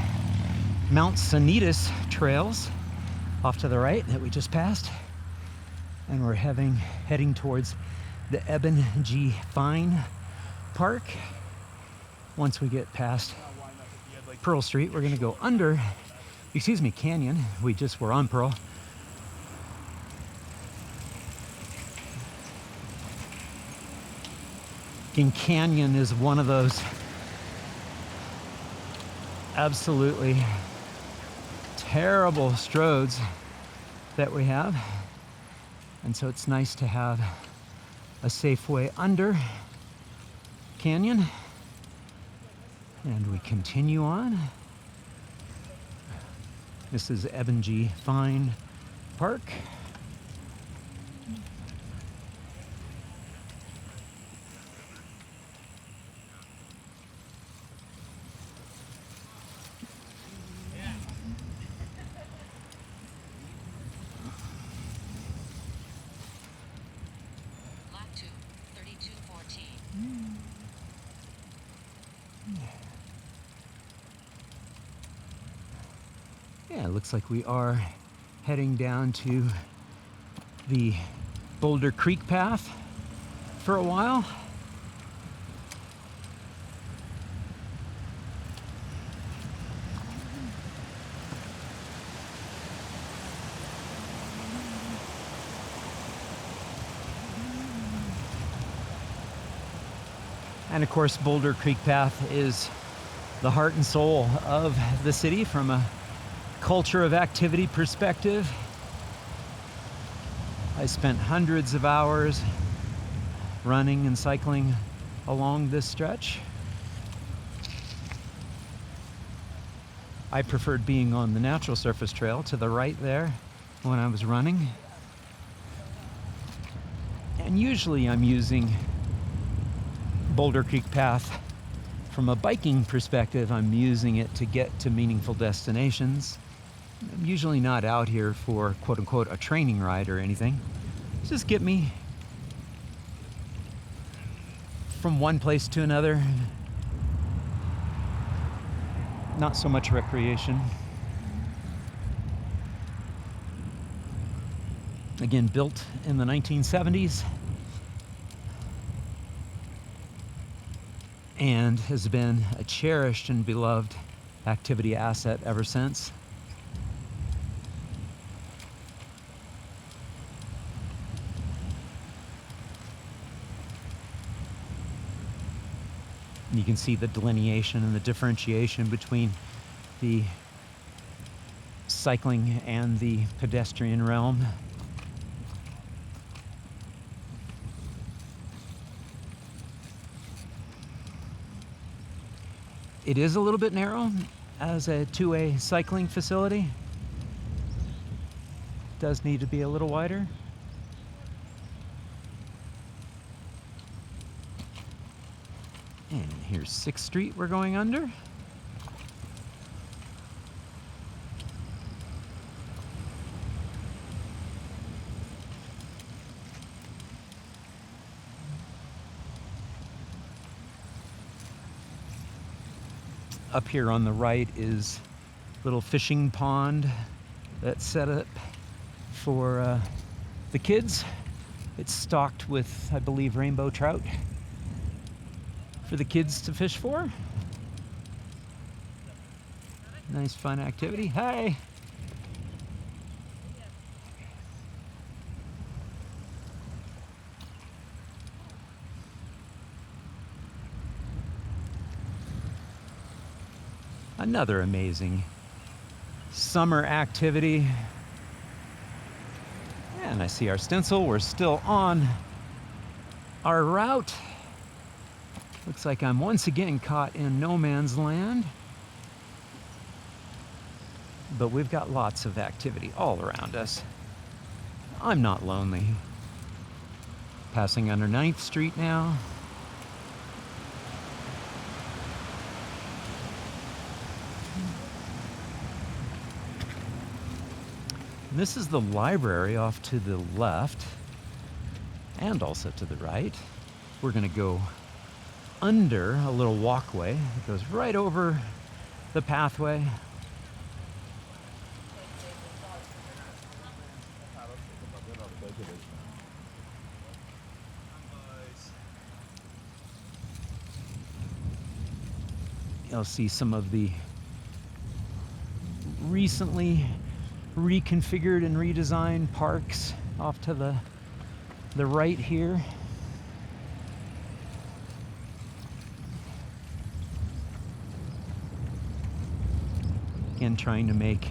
Mount Sanitas trails off to the right that we just passed. And we're heading towards the Eben G. Fine Park. Once we get past Pearl Street, we're gonna go under, Canyon. We just were on Pearl. And Canyon is one of those absolutely terrible stroads that we have. And so it's nice to have a safe way under Canyon. And we continue on. This is Eben G. Fine Park. Yeah, it looks like we are heading down to the Boulder Creek path for a while. And of course, Boulder Creek Path is the heart and soul of the city from a culture of activity perspective. I spent hundreds of hours running and cycling along this stretch. I preferred being on the natural surface trail to the right there when I was running. And usually I'm using Boulder Creek Path from a biking perspective. I'm using it to get to meaningful destinations. I'm usually not out here for quote unquote a training ride or anything. Just get me from one place to another. Not so much recreation. Again, built in the 1970s and has been a cherished and beloved activity asset ever since. You can see the delineation and the differentiation between the cycling and the pedestrian realm. It is a little bit narrow as a two-way cycling facility. Does need to be a little wider. And here's 6th Street we're going under. Up here on the right is a little fishing pond that's set up for the kids. It's stocked with, I believe, rainbow trout for the kids to fish for. Nice fun activity. Hi. Another amazing summer activity. And I see our stencil. We're still on our route. Looks like I'm once again caught in no man's land. But we've got lots of activity all around us. I'm not lonely. Passing under 9th Street now. This is the library off to the left. and also to the right. We're going to go under a little walkway that goes right over the pathway. You'll see some of the recently reconfigured and redesigned parks off to the right here. Again, trying to make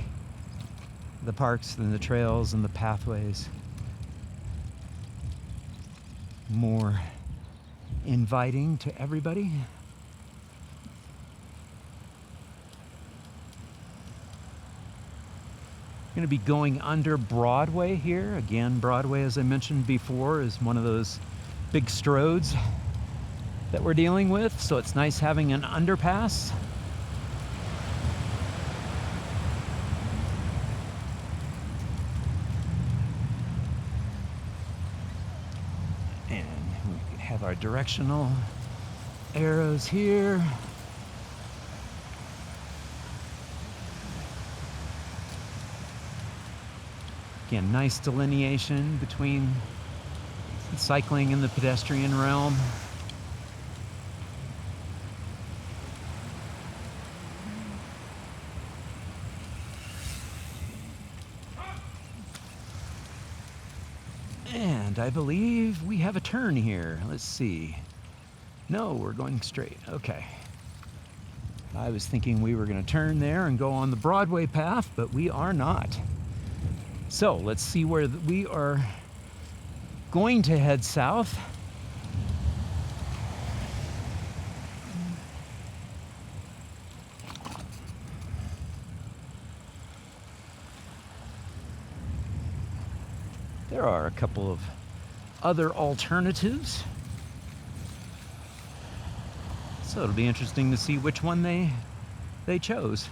the parks and the trails and the pathways more inviting to everybody. Going to be going under Broadway here. Again, Broadway, as I mentioned before, is one of those big stroads that we're dealing with, so it's nice having an underpass. And we have our directional arrows here. Again, nice delineation between cycling and the pedestrian realm. And I believe we have a turn here. Let's see. No, we're going straight. Okay. I was thinking we were going to turn there and go on the Broadway path, but we are not. So let's see where we are going to head south. There are a couple of other alternatives, so it'll be interesting to see which one they chose.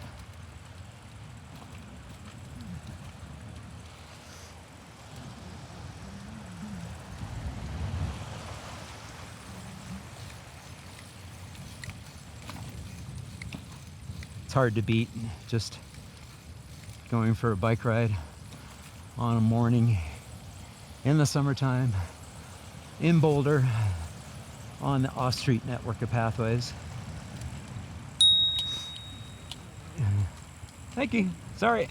It's hard to beat just going for a bike ride on a morning in the summertime in Boulder on the off-street network of pathways. Thank you. Sorry.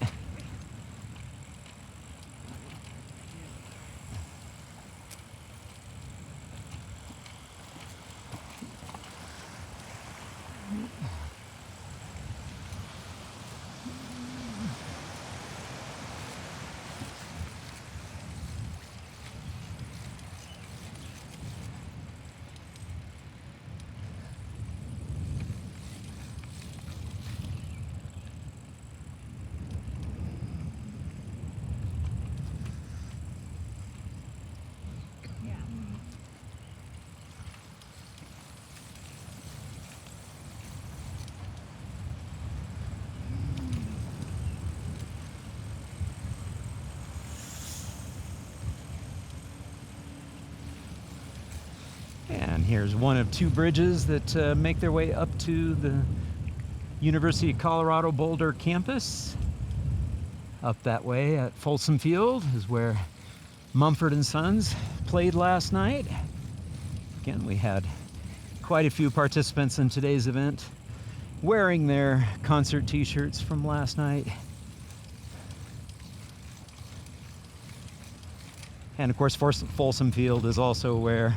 And here's one of two bridges that make their way up to the University of Colorado Boulder campus. Up that way at Folsom Field is where Mumford and Sons played last night. Again, we had quite a few participants in today's event wearing their concert t-shirts from last night. And of course, Folsom Field is also where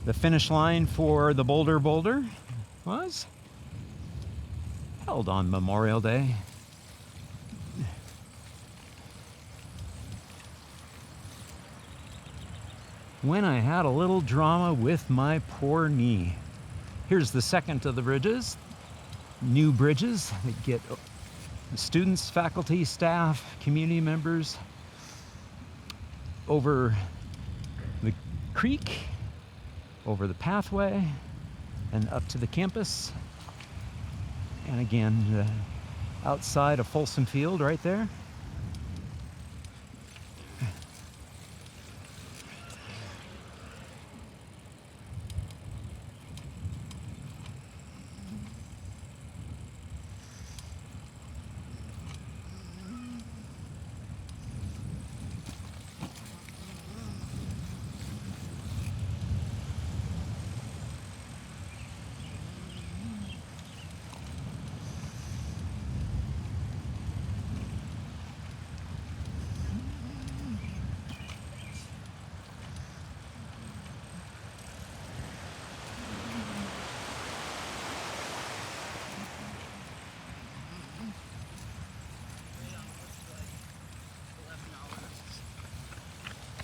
the finish line for the Boulder was held on Memorial Day. When I had a little drama with my poor knee. Here's the second of the bridges. New bridges that get students, faculty, staff, community members over the creek, over the pathway, and up to the campus. And again, outside of Folsom Field right there.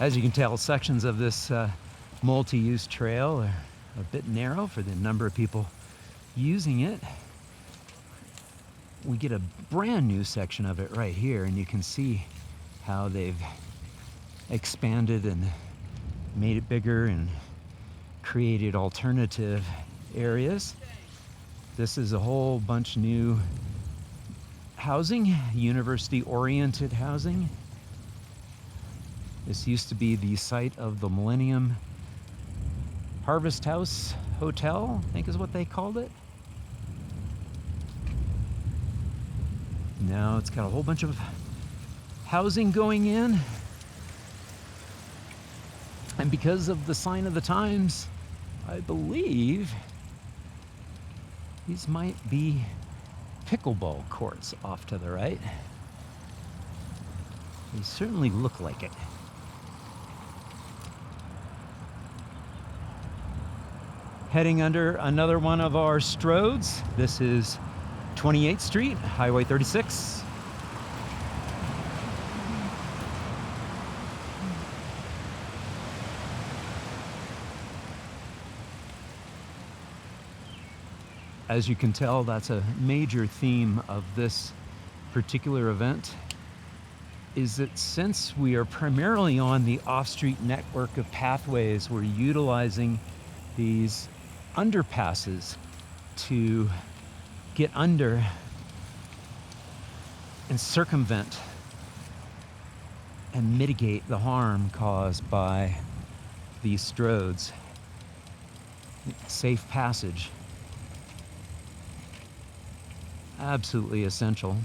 As you can tell, sections of this multi-use trail are a bit narrow for the number of people using it. We get a brand new section of it right here, and you can see how they've expanded and made it bigger and created alternative areas. This is a whole bunch new housing, university-oriented housing. This used to be the site of the Millennium Harvest House Hotel, I think is what they called it. Now it's got a whole bunch of housing going in. And because of the sign of the times, I believe these might be pickleball courts off to the right. They certainly look like it. Heading under another one of our stroads. This is 28th Street, Highway 36. As you can tell, that's a major theme of this particular event, is that since we are primarily on the off-street network of pathways, we're utilizing these underpasses to get under and circumvent and mitigate the harm caused by these stroads. Safe passage. Absolutely essential.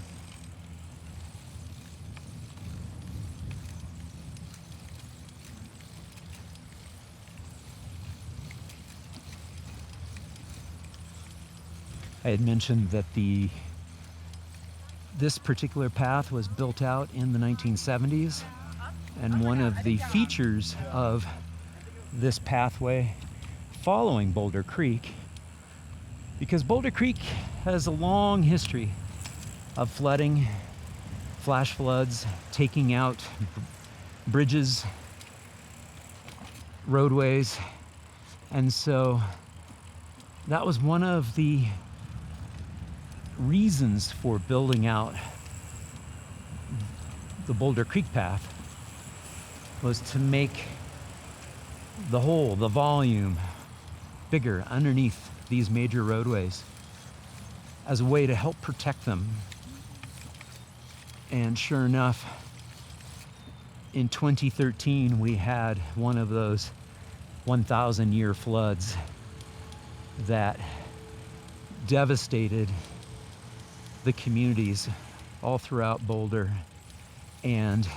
I had mentioned that this particular path was built out in the 1970s, and one of the features of this pathway following Boulder Creek, because Boulder Creek has a long history of flooding, flash floods, taking out bridges, roadways, and so that was one of the reasons for building out the Boulder Creek path, was to make the volume bigger underneath these major roadways as a way to help protect them. And sure enough, in 2013 we had one of those 1,000-year floods that devastated the communities all throughout Boulder, and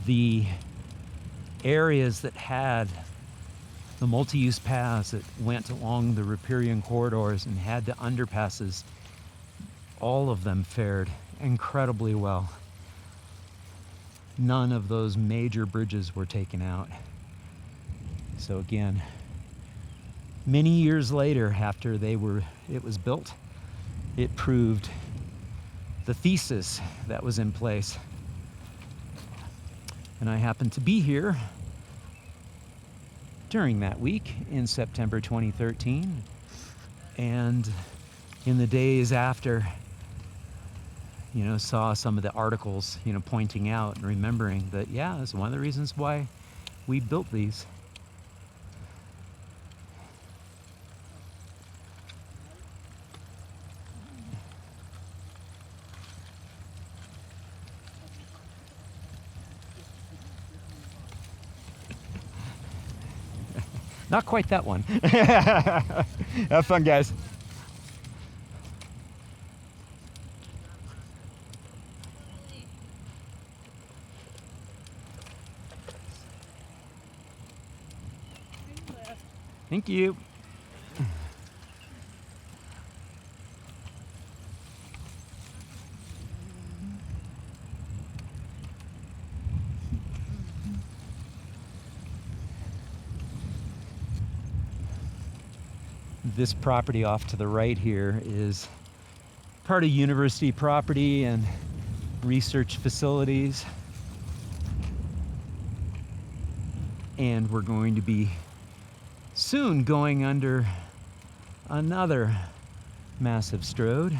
the areas that had the multi-use paths that went along the riparian corridors and had the underpasses, all of them fared incredibly well. None of those major bridges were taken out. So again, many years later, after it was built, it proved the thesis that was in place. And I happened to be here during that week in September 2013, and in the days after, saw some of the articles, pointing out and remembering that, yeah, it's one of the reasons why we built these. Not quite that one. Have fun, guys. Thank you. This property off to the right here is part of university property, and research facilities. And we're going to be soon going under another massive strode.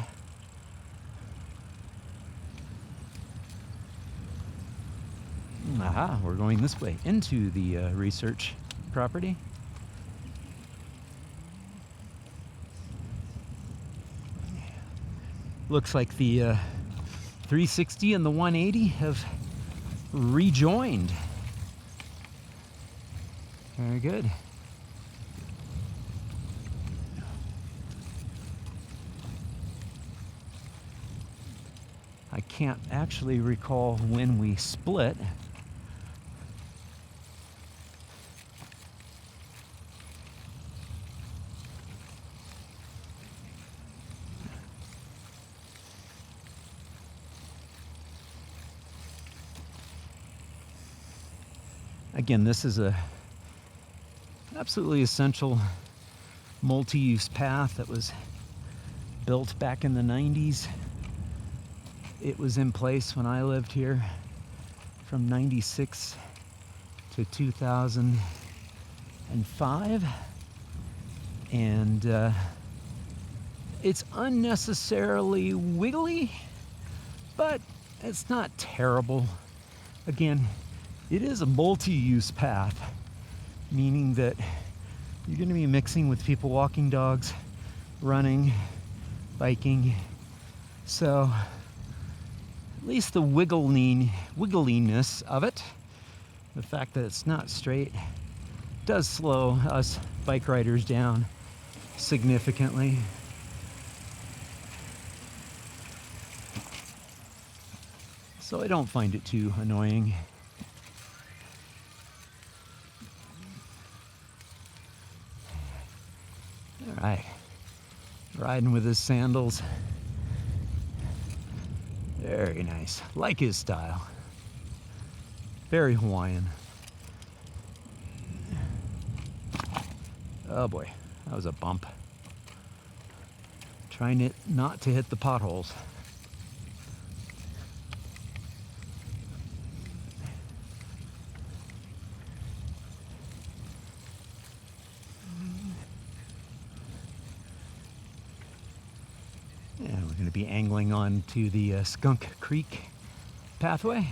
Aha, we're going this way into the research property. Looks like the 360 and the 180 have rejoined. Very good. I can't actually recall when we split. Again, this is a absolutely essential multi-use path that was built back in the 90s. It was in place when I lived here from 96 to 2005. And it's unnecessarily wiggly, but it's not terrible. Again, it is a multi-use path, meaning that you're going to be mixing with people walking dogs, running, biking. So at least the wiggliness of it, the fact that it's not straight, does slow us bike riders down significantly. So I don't find it too annoying. All right, riding with his sandals. Very nice, like his style. Very Hawaiian. Oh boy, that was a bump. Trying not to hit the potholes. And we're going to be angling on to the Skunk Creek pathway.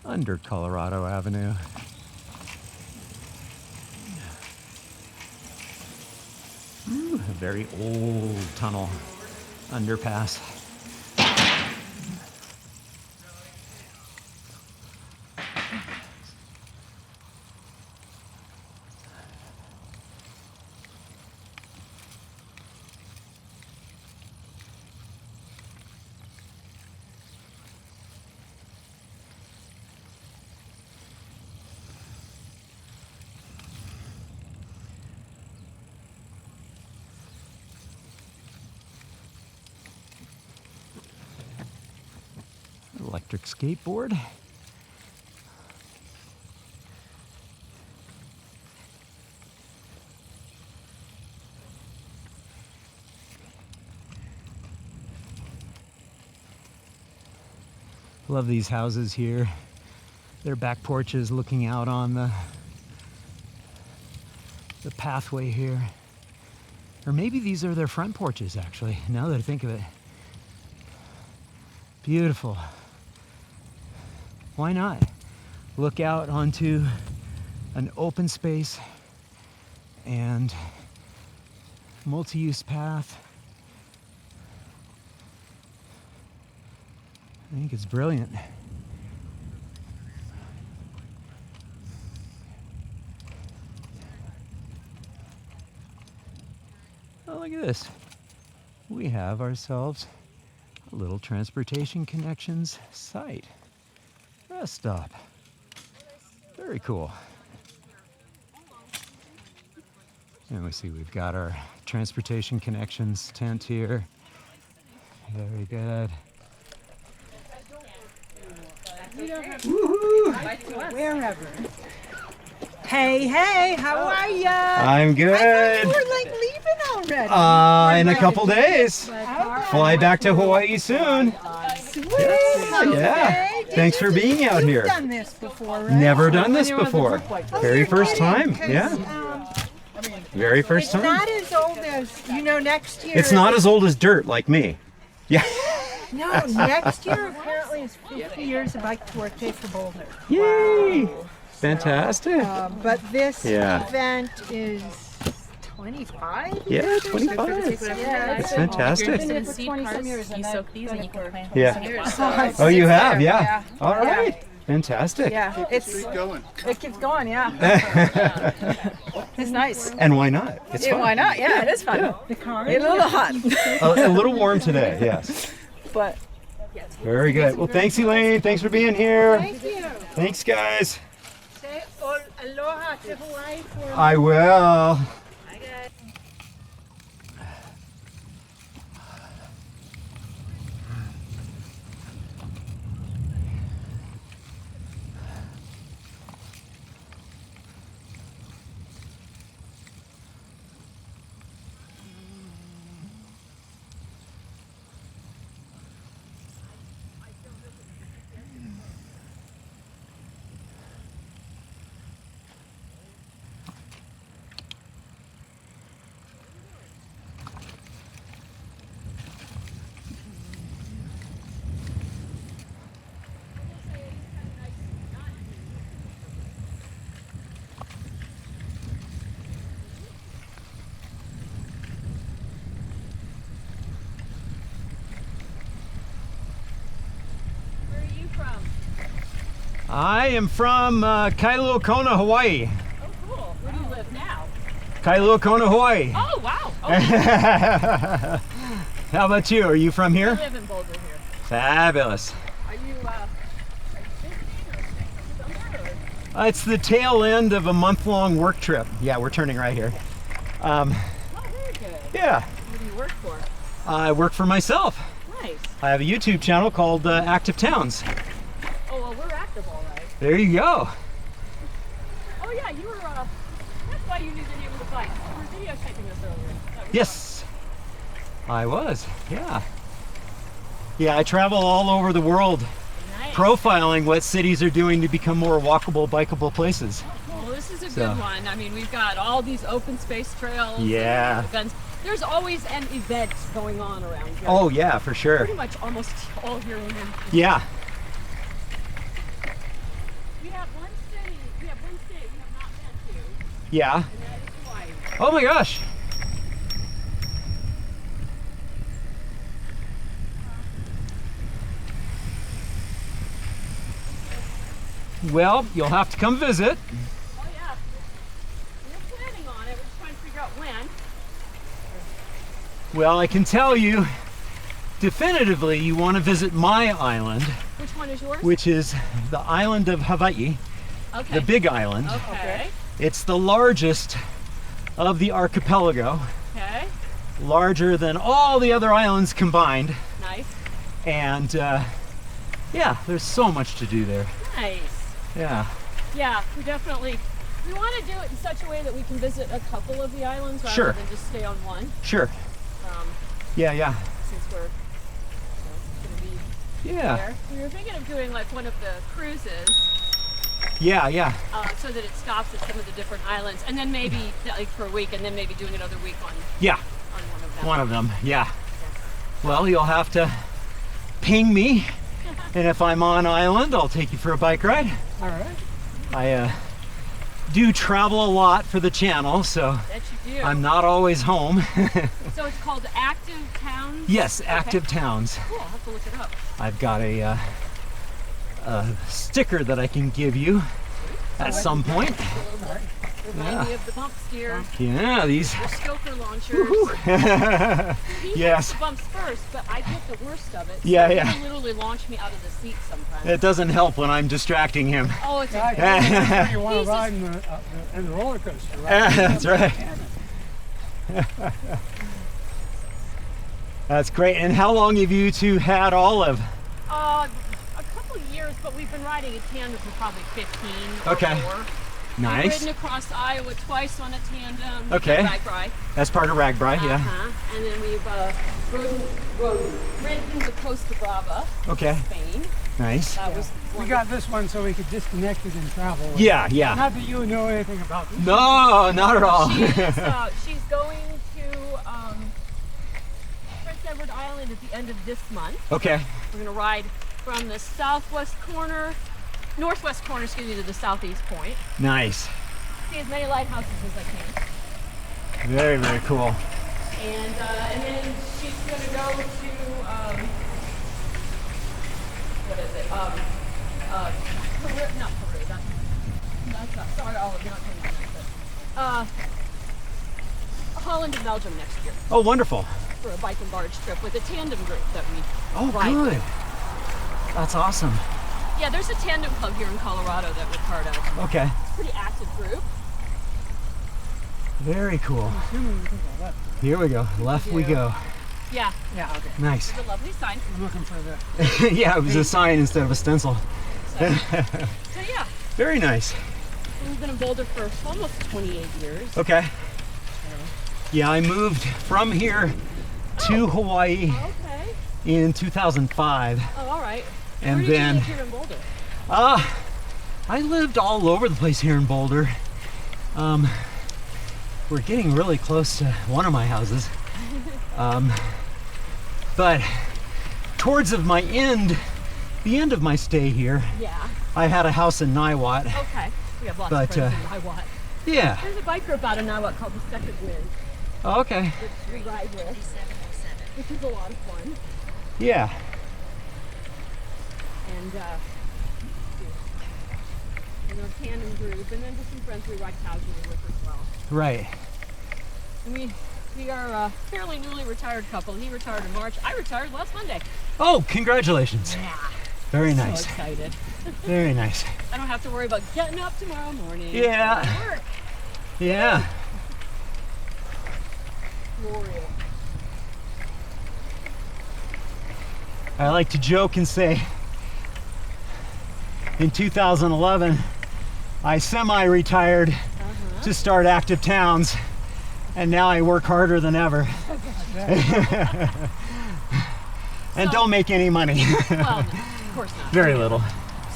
Under Colorado Avenue. Ooh, a very old tunnel underpass. Electric skateboard. Love these houses here. Their back porches looking out on the pathway here. Or maybe these are their front porches, actually, now that I think of it. Beautiful. Why not? Look out onto an open space and multi-use path. I think it's brilliant. Oh, look at this. We have ourselves a little Transportation Connections site. Rest stop. Very cool. And we see we've got our Transportation Connections tent here. Very good. Woohoo! Wherever. Hey, how are ya? I'm I good. thought you were like leaving already. In a couple days. Fly back to Hawaii soon. Sweet. Yeah. Thanks for being out here. You've done this before, right? Never done this before. Very first time. Because, Yeah. Very first It's time. not as old as, next year. It's not as old as dirt like me. Yeah. No, next year apparently is 50 years of bike to work day for Boulder. Yay. Fantastic. But this Yeah. event is 25? Yeah, 25. Yeah, That's fantastic. been here for 20-some years. You soak these and you can plant Yeah. Oh, you have? Yeah. All right. Fantastic. Yeah, it keeps going, yeah. It's nice. And why not? It's fun. Why not? Yeah, it is fun. The car. It's a little hot. A little warm today, yes. But Very good. Well, thanks, Elaine. Thanks for being here. Thank you. Thanks, guys. Say aloha to Hawaii for I will. Where are you from? I am from Kailua Kona, Hawaii. Oh, cool. Where do you live now? Kailua Kona, Hawaii. Oh, wow. Oh, How about you? Are you from I here? live in Boulder here. Fabulous. Are you visiting or somewhere? It's the tail end of a month-long work trip. Yeah, we're turning right here. Oh, very good. Yeah, Who do you work for? I work for myself. Nice. I have a YouTube channel called Active Towns. Oh, well, we're active, all right. There you go. Oh, yeah, you were, that's why you knew the name of the bike. You were videotaping us earlier. That was Yes, I was. Yeah. Yeah, I travel all over the world nice. profiling what cities are doing to become more walkable, bikeable places. Well, this is a So- good one. I mean, we've got all these open space trails. and Yeah. Events. There's always an event going on around here. Oh yeah, for sure. Pretty much almost all year round. Yeah. We have one state we have not been to, Yeah. and that is Hawaii. Oh my gosh. Well, you'll have to come visit. Oh yeah. We're planning on it. We're just trying to figure out when. Well, I can tell you definitively you want to visit my island, Which one is yours? which is the island of Hawaii, Okay. the big island. Okay. It's the largest of the archipelago, Okay. larger than all the other islands combined. Nice. And yeah, there's so much to do there. Nice. Yeah. Yeah, we definitely. We want to do it in such a way that we can visit a couple of the islands rather Sure. than just stay on one. Sure. Yeah, yeah. Since we're going to be Yeah. there. We were thinking of doing like one of the cruises, Yeah, yeah. so that it stops at some of the different islands, and then maybe like for a week, and then maybe doing another week on Yeah. one of them. One of them. Yeah. Well, you'll have to ping me, and if I'm on island, I'll take you for a bike ride. All right. I do travel a lot for the channel, so That you do. I'm not always home. So it's called Active Towns. Yes, Active Towns. Cool. I'll have to look it up. I've got a sticker that I can give you at some point. Remind me of the bump steer. Yeah, these. The Stoker launchers. He Yes. hits the bumps first, but I get the worst of it. Yeah, so yeah. He literally launch me out of the seat sometimes. It doesn't help when I'm distracting him. Oh, it's That's you want He's to just- ride in the roller coaster, right? That's right. That's great. And how long have you two had Olive? a couple years, but we've been riding in tandem for probably 15 or Okay. more. Nice. I've ridden across Iowa twice on a tandem. Okay. RAGBRAI. That's part of RAGBRAI, yeah. And then we've ridden the Costa Brava, Okay. Spain. Nice. That was We got this one so we could disconnect it and travel. Yeah, yeah. Not that you know anything about this. No, not at all. She's going to Prince Edward Island at the end of this month. Okay. We're going to ride from the northwest corner, to the southeast point. Nice. See as many lighthouses as I can. Very, very cool. And then she's going to go to, what is it? Peru, not Peru, that's not, sorry, Olive, you're not coming on that, but, Holland and Belgium next year Oh, wonderful. for a bike and barge trip with a tandem group that we Oh, ride good. with. That's awesome. Yeah, there's a tandem club here in Colorado that we're part of. Okay. It's a pretty active group. Very cool. Assuming we can go left. Here we go. Left we go. Yeah, Yeah, okay. Nice. it's a lovely sign. I'm looking for the. Yeah, it was a sign instead of a stencil. So yeah, Very nice. we've been in Boulder for almost 28 years. Okay. Yeah, I moved from here to Hawaii Okay. in 2005. Oh, all right. And Where did then- you live here in Boulder? I lived all over the place here in Boulder. We're getting really close to one of my houses. But towards the end of my stay here, Yeah. I had a house in Niwot. Okay. We have lots But, of friends in Niwot. Yeah. There's a bike group out of Niwot called the Second Wind, Oh, okay. which we ride with, which is a lot of fun. Yeah. And a tandem group, and then just some friends we ride casually with as well. Right. And we are a fairly newly retired couple. He retired in March. I retired last Monday. Oh, congratulations. Yeah. Very So nice. excited. Very nice. I don't have to worry about getting up tomorrow morning. Yeah. Going to work. Yeah. Glorious. I like to joke and say in 2011, I semi-retired to start Active Towns, and now I work harder than ever. And don't make any money. Well, no, of course not. Very little.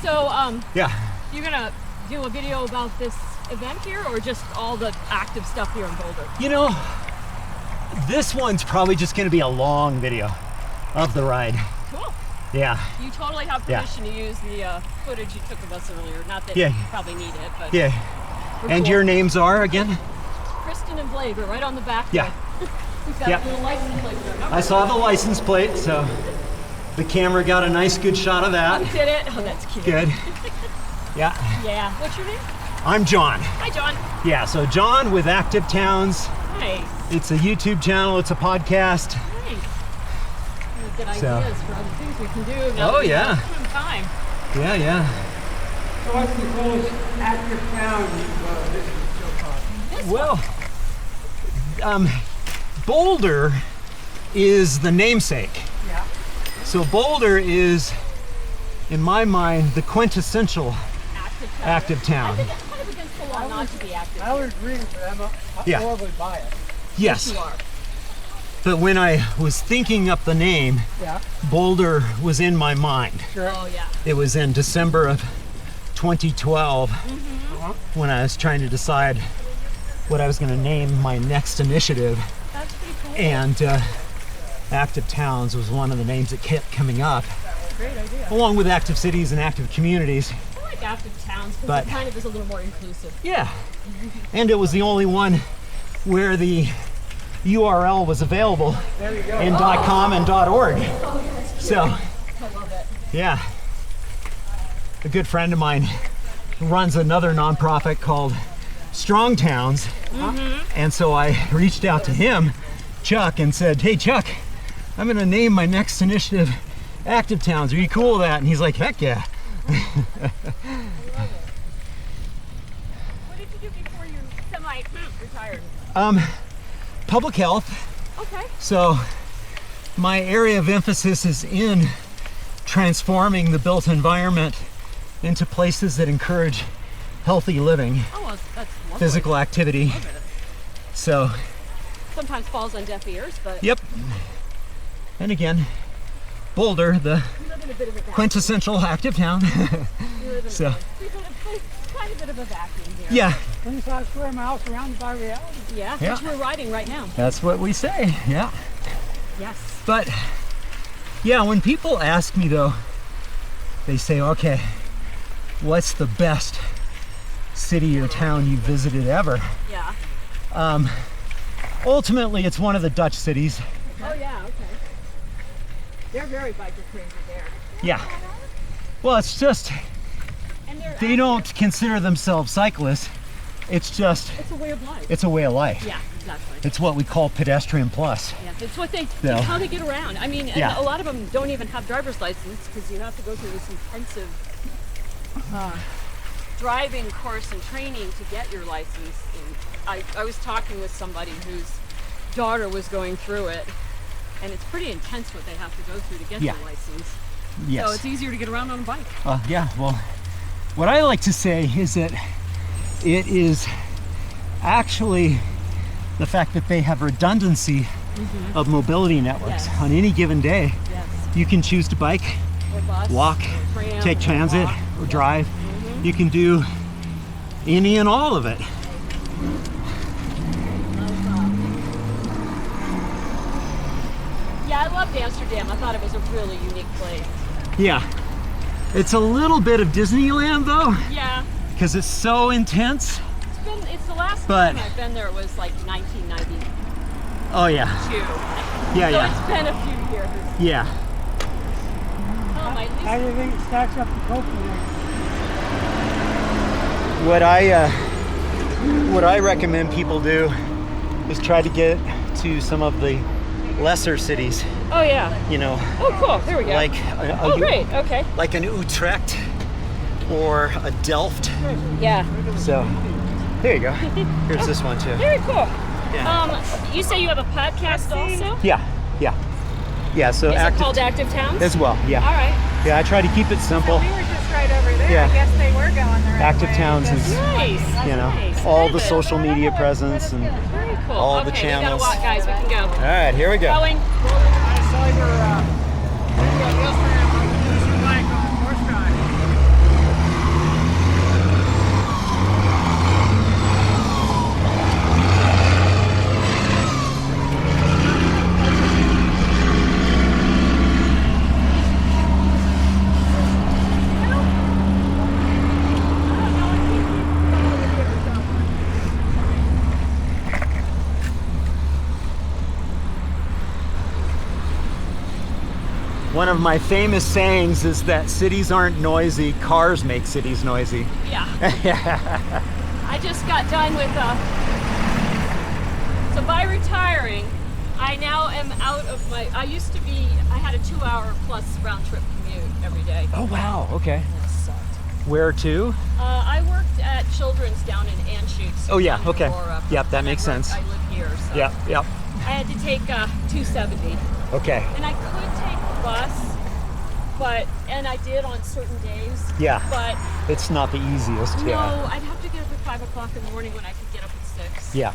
So, Yeah. you're gonna do a video about this event here, or just all the active stuff here in Boulder? You know, this one's probably just going to be a long video of the ride. Cool. Yeah. You totally have Yeah. permission to use the footage you took of us earlier. Not that Yeah. you probably need it, but Yeah. we're And cool. your names are again? Kristen and Blythe are right on the back. Yeah. There. We've got Yeah. a little license plate there. I saw the license plate, so the camera got a nice good shot of that. Did it? Oh, that's cute. Good. Yeah. Yeah. What's your name? I'm John. Hi, John. Yeah, so John with Active Towns. Nice. It's a YouTube channel, it's a podcast. Nice. We've got So- ideas for other things we can do. Now Oh, that we yeah. have some time. Yeah, yeah. So what's the coolest active town you've visited so far? Well, Boulder is the namesake. Yeah. So Boulder is, in my mind, the quintessential active I town. think it's kind of against the law not to be active. I would agree with them. I'm Yeah. horribly biased. Yes, You are. but when I was thinking up the name, Yeah. Boulder was in my mind. Sure. Oh, yeah. It was in December of 2012 Mm-hmm. when I was trying to decide what I was going to name my next initiative, That's pretty cool. and Active Towns was one of the names that kept coming up, Great idea. along with active cities and active communities. I like active towns because But- it kind of is a little more inclusive. Yeah, and it was the only one where the URL was available in .com and .org. So, I love it. yeah, a good friend of mine runs another nonprofit called Strong Towns, and so I reached out to him, Chuck, and said, "Hey, Chuck, I'm going to name my next initiative Active Towns. Are you cool with that?" And he's like, "Heck yeah." What did you do before you semi-retired? Public health. Okay. So my area of emphasis is in transforming the built environment into places that encourage healthy living. Oh, Well, that's lovely. physical activity. Love it. So, Sometimes falls on deaf ears, but yep. And again, Boulder, the we live in a bit of a vacuum. quintessential active town. We live in So, a kind of bit of a vacuum here. yeah, 25 square miles surrounded by reality. Yeah, Yeah. which we're riding right now. that's what we say. Yeah. Yes. But yeah, when people ask me though, they say, okay, what's the best city or town you visited ever? Yeah. Ultimately, it's one of the Dutch cities. Oh yeah, okay. They're very biker crazy there. Yeah. Well, it's just, And they're they don't consider themselves cyclists. It's just, it's a way of life. it's a way of life. Yeah, exactly. It's what we call pedestrian plus. Yeah, it's what they, Yeah. it's how they get around. I mean, and Yeah. a lot of them don't even have driver's license because you have to go through this intensive driving course and training to get your license. And I was talking with somebody whose daughter was going through it, and it's pretty intense what they have to go through to get Yeah. their license. Yes. So it's easier to get around on a bike. Yeah, well, what I like to say is that it is actually the fact that they have redundancy of mobility networks. Yes. On any given day, Yes. you can choose to bike, Or bus, walk, or tram, take or transit, walk. or drive. You can do any and all of it. Yeah, I loved Amsterdam. I thought it was a really unique place. Yeah. It's a little bit of Disneyland though, Yeah, because it's so intense. it's the last But- time I've been there. It was like 1992. Oh yeah. Yeah, So yeah. it's been a few years. Yeah. Oh, my How do you think it stacks up to Copenhagen? What I recommend people do is try to get to some of the lesser cities, Oh yeah. you know, Oh cool. There we go. like Oh great. Okay. like an Utrecht or a Delft. Yeah. So there you go. Here's this one too. Very cool. Yeah. You say you have a podcast also? Yeah. So Is it active called Active Towns? as well. Yeah. All right. Yeah. I try to keep it simple. We were just right over there. Yeah. I guess they were going the right Active way. Towns is, Nice. you know, Nice. all the Good. social media presence and Very cool. all the okay, channels. We gotta walk, guys. We can go. all right. Here we go. Going. I saw your video yesterday about using your bike on horseback. One of my famous sayings is that cities aren't noisy, cars make cities noisy. Yeah. I just got done with so by retiring, I now am out of my, I had a 2-hour plus round trip commute every day. Oh wow, okay. That sucked. Where to? I worked at Children's down in Anschutz. Oh, yeah, down in okay. Aurora. Yep, that And makes sense. I live here, so Yep. I had to take 270. Okay. And I could take a bus, and I did on certain days. Yeah. But It's not the easiest. no, Yeah. I'd have to get up at 5 o'clock in the morning when I could get up at 6. Yeah.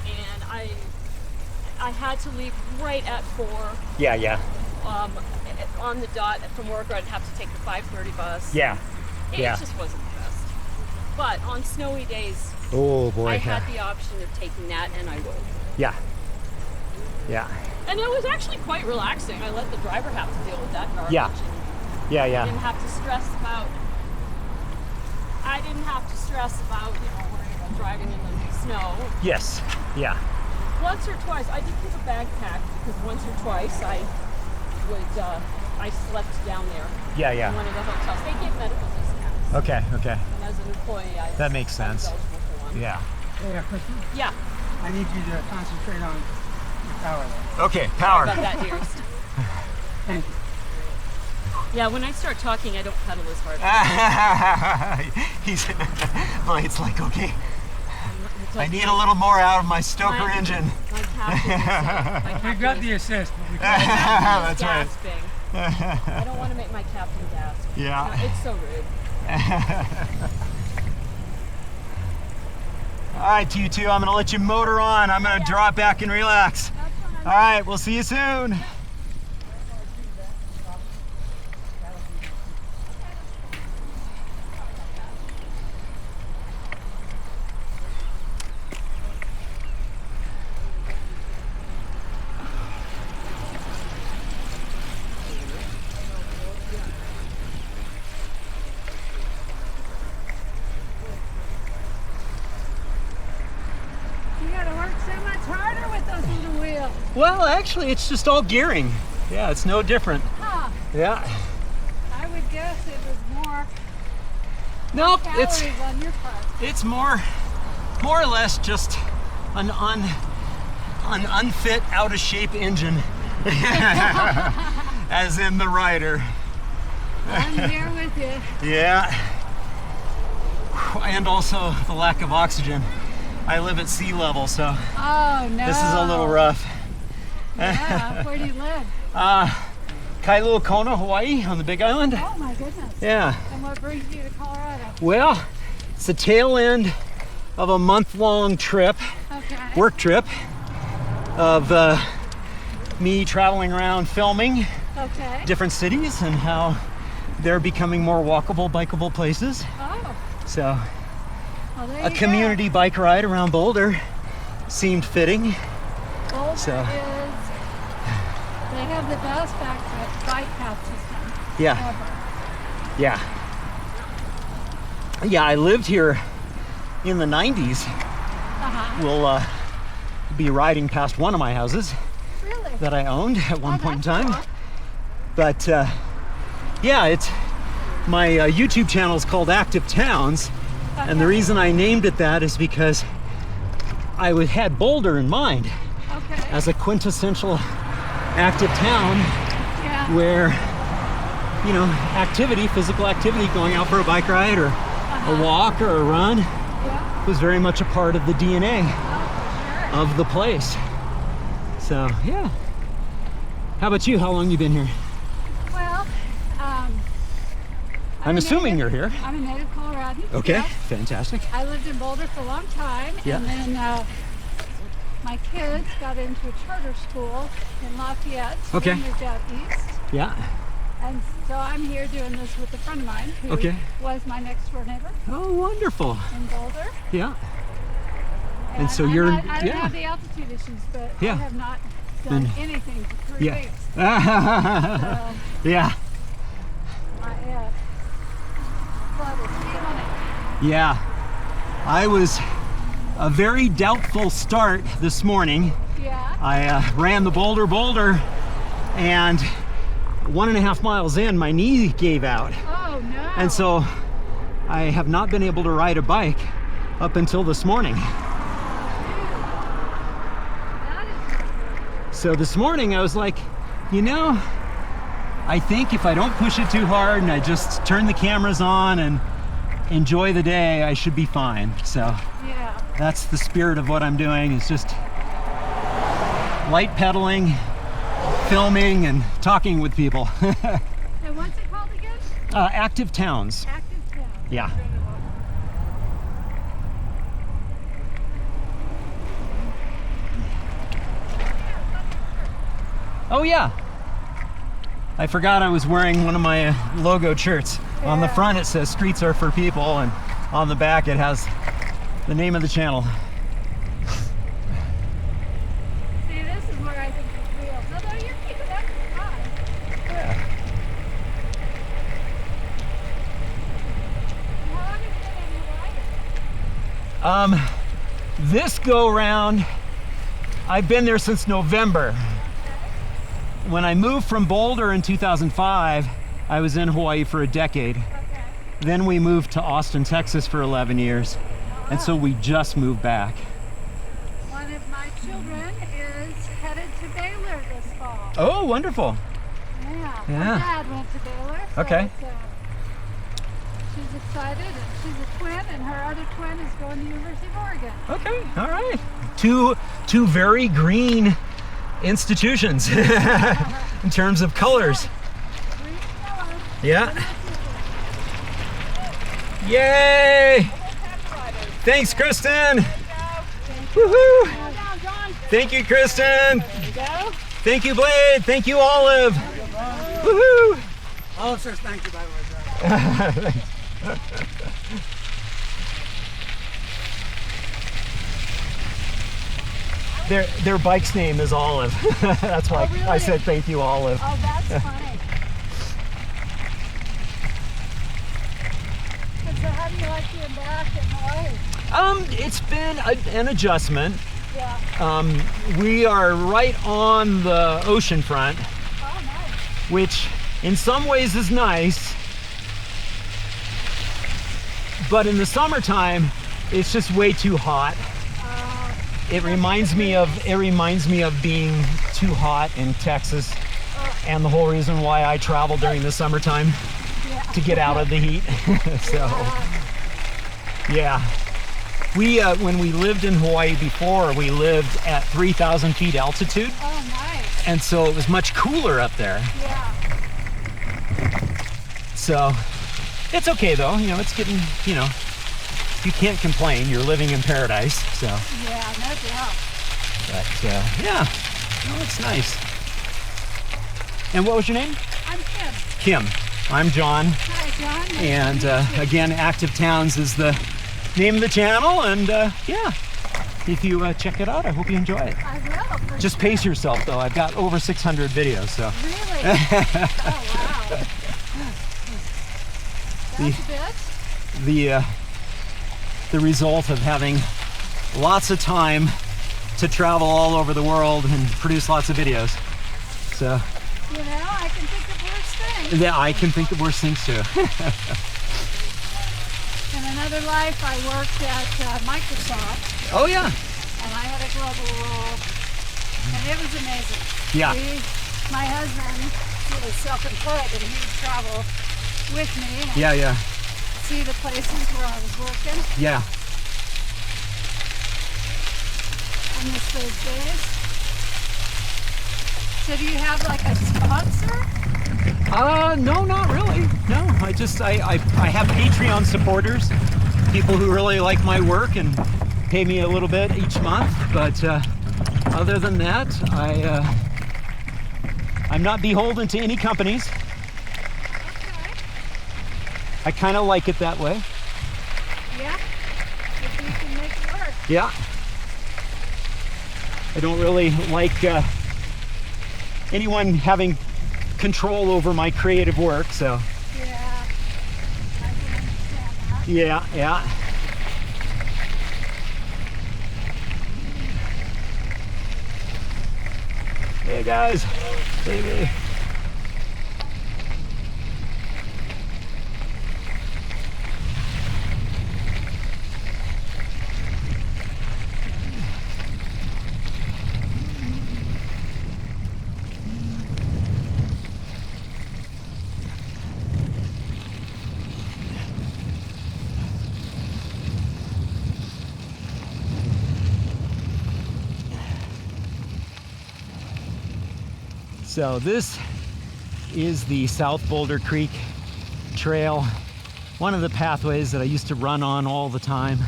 And I had to leave right at 4 Yeah. on the dot from work, or I'd have to take the 5:30 bus. Yeah. It Yeah. just wasn't the best. But on snowy days, Oh boy. I had the option of taking that, and I would. Yeah. Yeah. And it was actually quite relaxing. I let the driver have to deal with that garbage. Yeah. And Yeah. I Yeah. didn't have to stress about. Worrying about driving in the snow. Yes. Yeah. Once or twice, I did keep a backpack because once or twice I slept down there. Yeah. In Yeah. one of the hotels. They give medical discounts. Okay. Okay. And as an employee, That makes I was sense. eligible for one. Yeah. Hey, Kristen, Yeah. I need you to concentrate on your power though. Okay. Power. About that, dearest. Thank you. Yeah, when I start talking, I don't pedal as hard. It's like, okay, It's I like need a little more out of my Stoker my- engine. My captain We got the assist, but we That's right. gasping. I don't want to make my captain gasp. Yeah. No, it's so rude. All right, to you two, I'm gonna let you motor on. I'm gonna drop back and relax. All right, we'll see you soon. Well, actually, it's just all gearing. Yeah, it's no different. Huh. Yeah. I would guess it was more Nope, calories on your part. it's more or less just an unfit, out of shape engine, as in the rider. I'm here with you. Yeah. And also the lack of oxygen. I live at sea level, so Oh no. this is a little rough. Yeah, where do you live? Kailua Kona, Hawaii, on the Big Island. Oh my goodness. Yeah. And what brings you to Colorado? Well, it's the tail end of a month-long trip, Okay. work trip, of me traveling around filming Okay. different cities and how they're becoming more walkable, bikeable places. Oh, So well there a you go. community bike ride around Boulder seemed fitting. Boulder so- they have the best bike path system Yeah, ever. yeah. Yeah, I lived here in the 90s. Uh-huh. We'll be riding past one of my houses Really? that I owned at one Oh, point in that's time. cool. But yeah, it's my YouTube channel is called Active Towns, and the reason I named it that is because I had Boulder in mind Okay. as a quintessential active town Yeah. where, you know, activity, physical activity, going out for a bike ride or a walk or a run Yeah. was very much a part of the DNA Oh, for sure. of the place. So yeah. How about you? How long you been here? Well, I'm assuming you're here. I'm a native Coloradan. Okay, Yes. fantastic. I lived in Boulder for a long time, Yeah. and then my kids got into a charter school in Lafayette. So Okay. we moved out east, Yeah. and so I'm here doing this with a friend of mine who Okay. was my next door neighbor Oh, wonderful. in Boulder. Yeah. And so I you're- don't yeah. have the altitude issues, but Yeah. I have not done And- anything for 3 Yeah. weeks. Yeah. I was feeling it. Yeah. I was a very doubtful start this morning. Yeah. I ran the Boulder, and 1.5 miles in, my knee gave out. Oh no. And so I have not been able to ride a bike up until this morning. That is not good. So this morning I was like, you know, I think if I don't push it too hard and I just turn the cameras on and enjoy the day, I should be fine. So Yeah. that's the spirit of what I'm doing, is just light pedaling, filming, and talking with people. And what's it called again? Active Towns. Active Town. Yeah. Oh yeah. I forgot I was wearing one of my logo shirts. On the Yeah. front it says "Streets are for people," and on the back it has the name of the channel. See, this is where I think it's real. Although you're keeping up fine. Yeah. How long have you been in Hawaii? This go round, I've been there since November. When I moved from Boulder in 2005, I was in Hawaii for a decade. Okay. Then we moved to Austin, Texas for 11 years. And so we just moved back. One of my children is headed to Baylor this fall. Oh, wonderful. Yeah. Yeah. Her dad went to Baylor. So Okay. she's excited, and she's a twin, and her other twin is going to the University of Oregon. Okay, all right. Two very green institutions in terms of colors. Green yellow. Yeah. Yay! Thanks, Kristen. Woohoo! Come down, John. Thank you, Kristen. There you go. Thank you, Blythe. Thank you, Olive. Woohoo! Olive says thank you, by the way, John. Their bike's name is Olive. That's why really? I said thank you, Olive. Oh, that's funny. And so how do you like being back in Hawaii? It's been an adjustment. Yeah. We are right on the ocean front, Oh, nice. which in some ways is nice, but in the summertime, it's just way too hot. It reminds me of being too hot in Texas, and the whole reason why I travel during the summertime to get out of the heat. So, yeah. We when we lived in Hawaii before, we lived at 3,000 feet altitude, Oh, nice. and so it was much cooler up there. Yeah. So it's okay though. You know, it's getting, you know, you can't complain. You're living in paradise. So, Yeah, no doubt. but yeah, no, it's nice. And what was your name? I'm Kim. Kim. I'm John. Hi, John. Nice And to meet you. again, Active Towns is the name of the channel. And yeah, if you check it out, I hope you enjoy it. I will. for Just sure. pace yourself though. I've got over 600 videos, so. Really? Oh, wow. That's a bit. The result of having lots of time to travel all over the world and produce lots of videos. So You know, I can think of worse things. yeah, I can think of worse things too. In another life, I worked at Microsoft, Oh yeah. and I had a global role, and it was amazing. Yeah. My husband, he was self-employed, and he would travel with me and Yeah. see the places where I was working. Yeah. I miss those days. So do you have like a sponsor? No, not really. No, I have Patreon supporters, people who really like my work and pay me a little bit each month. But other than that, I'm not beholden to any companies. Okay. I kind of like it that way. Yeah. If you can make it work. Yeah. I don't really like anyone having control over my creative work, so Yeah. I can understand that. yeah. Hey guys. Hey. So this is the South Boulder Creek Trail, one of the pathways that I used to run on all the time.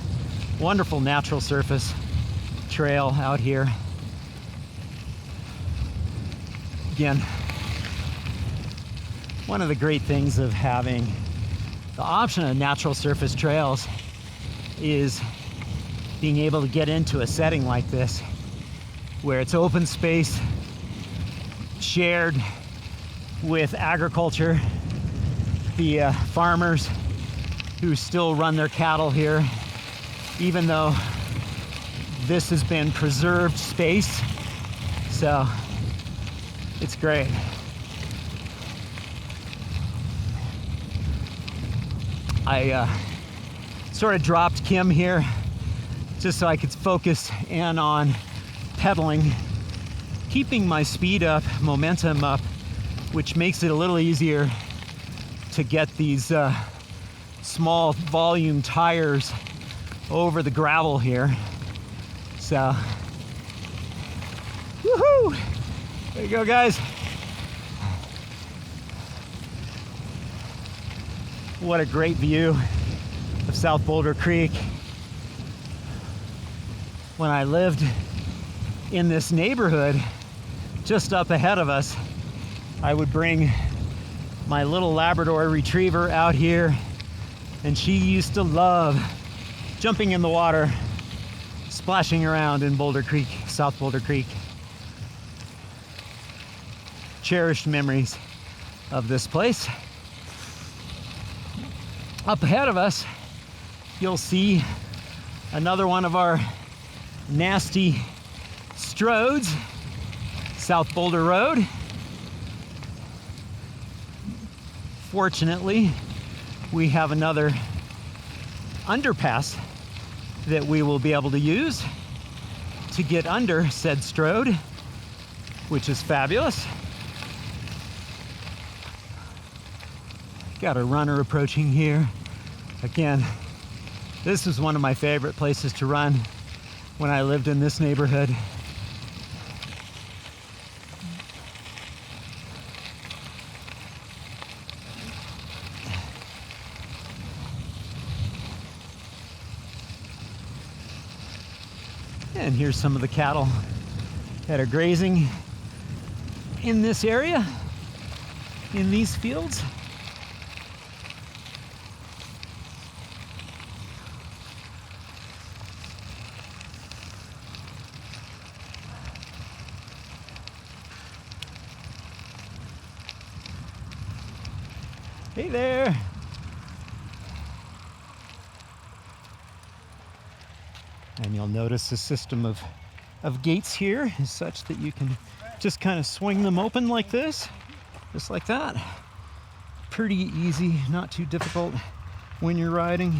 Wonderful natural surface trail out here. Again, one of the great things of having the option of natural surface trails is being able to get into a setting like this where it's open space, shared with agriculture, the farmers who still run their cattle here, even though this has been preserved space. So it's great. I sort of dropped Kim here just so I could focus in on pedaling, keeping my speed up, momentum up, which makes it a little easier to get these small volume tires over the gravel here. So, woohoo! There you go, guys. What a great view of South Boulder Creek. when I lived in this neighborhood just up ahead of us, I would bring my little Labrador retriever out here, and she used to love jumping in the water, splashing around in Boulder Creek, South Boulder Creek. Cherished memories of this place. Up ahead of us, you'll see another one of our nasty stroads, South Boulder Road. Fortunately, we have another underpass that we will be able to use to get under said stroad, which is fabulous. Got a runner approaching here. Again, this is one of my favorite places to run when I lived in this neighborhood. And here's some of the cattle that are grazing in this area, in these fields. Hey there. And you'll notice the system of gates here is such that you can just kind of swing them open like this, just like that. Pretty easy, not too difficult when you're riding.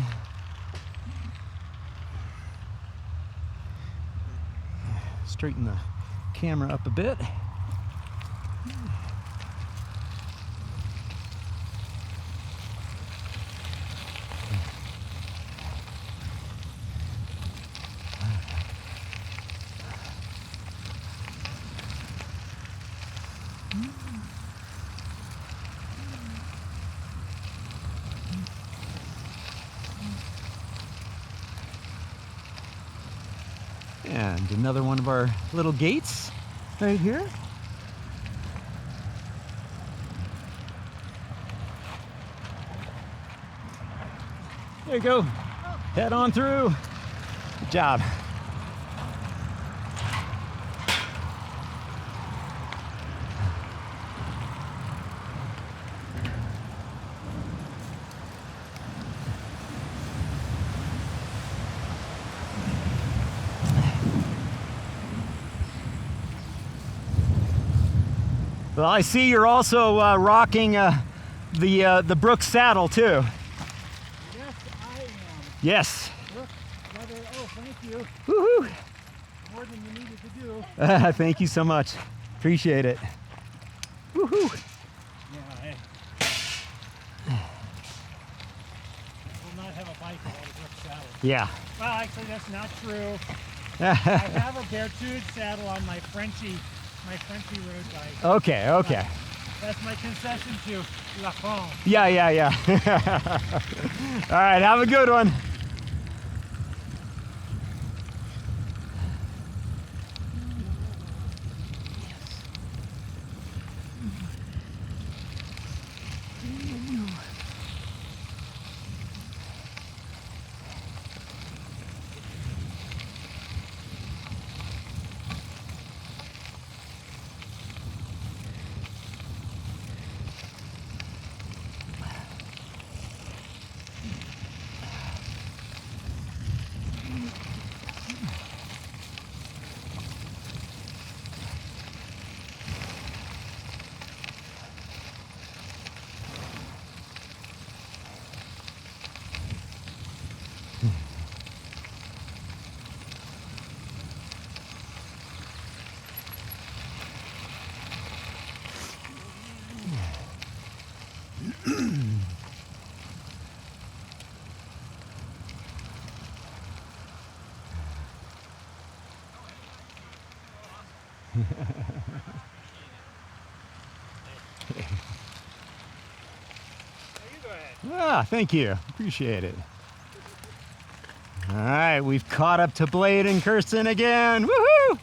Straighten the camera up a bit. And another one of our little gates right here. There you go. Head on through. Good job. Well, I see you're also rocking the Brooks saddle too. Yes, I am. Yes. Look, brother, oh, thank you. Woohoo! More than you needed to do. Thank you so much. Appreciate it. Woohoo! Yeah, I will not have a bike without a Brooks saddle. Yeah. Well, actually, that's not true. I have a Beartooth saddle on my Frenchie road bike. Okay, okay. That's my concession to La France. Yeah. All right, have a good one. You go ahead. Thank you. Appreciate it. All right, we've caught up to Blythe and Kirsten again. Woohoo!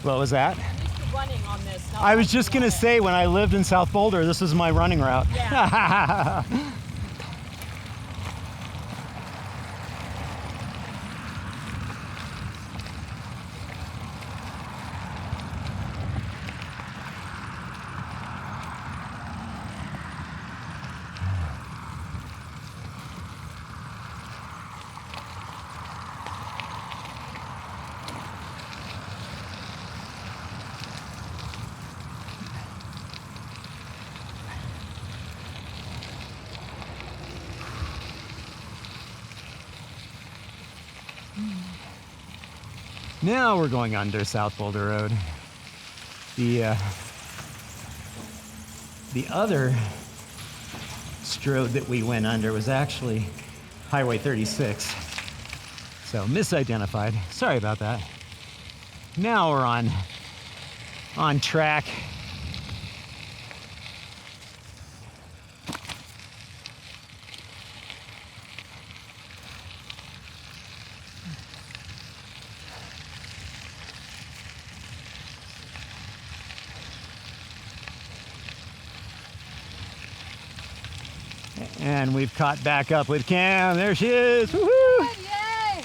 What was that? Running on this. I was just gonna say, when I lived in South Boulder, this was my running route. Yeah. Now we're going under South Boulder Road. The other road that we went under was actually Highway 36. So misidentified. Sorry about that. Now we're on track. And we've caught back up with Cam. There she is. Woohoo! Yay!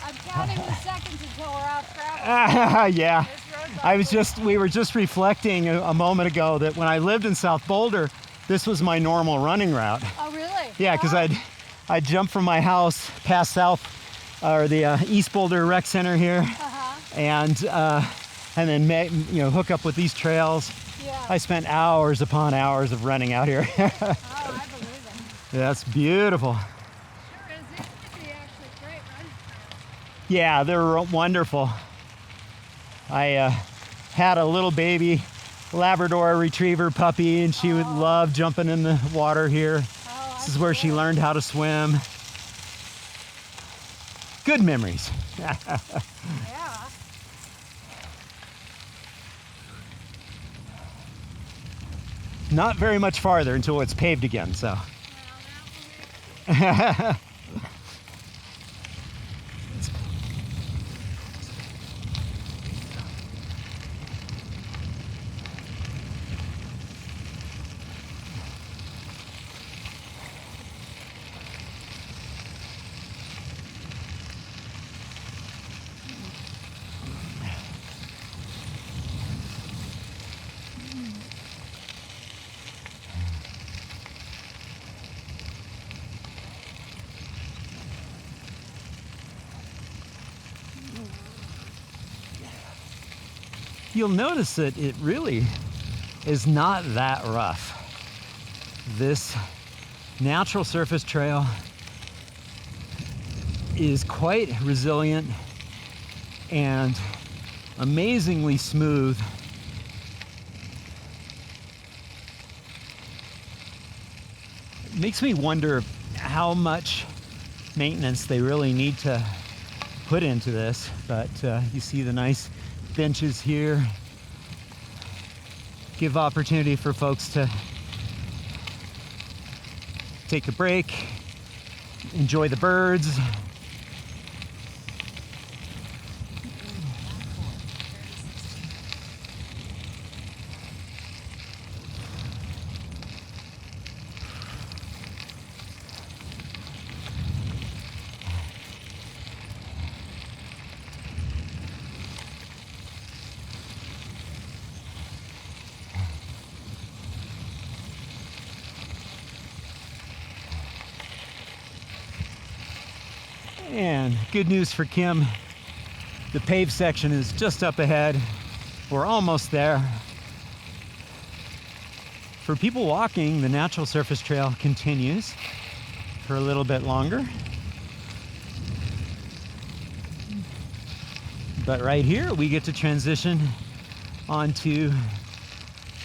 I'm counting the seconds until we're out traveling. Yeah. We were just reflecting a moment ago that when I lived in South Boulder, this was my normal running route. Oh, really? Yeah, because I'd jump from my house past the East Boulder Rec Center here, and then hook up with these trails. Yeah. I spent hours upon hours of running out here. Oh, I believe it. That's beautiful. Sure is. These would be actually great running trails. Yeah, they're wonderful. I had a little baby Labrador Retriever puppy, and she would love jumping in the water here. This is where she learned how to swim. Good memories. Yeah. Not very much farther until it's paved again, so. You'll notice that it really is not that rough. This natural surface trail is quite resilient and amazingly smooth. It makes me wonder how much maintenance they really need to put into this, but you see the nice benches here. Give opportunity for folks to take a break, enjoy the birds. And good news for Kim, the paved section is just up ahead. We're almost there. For people walking, the natural surface trail continues for a little bit longer. But right here, we get to transition onto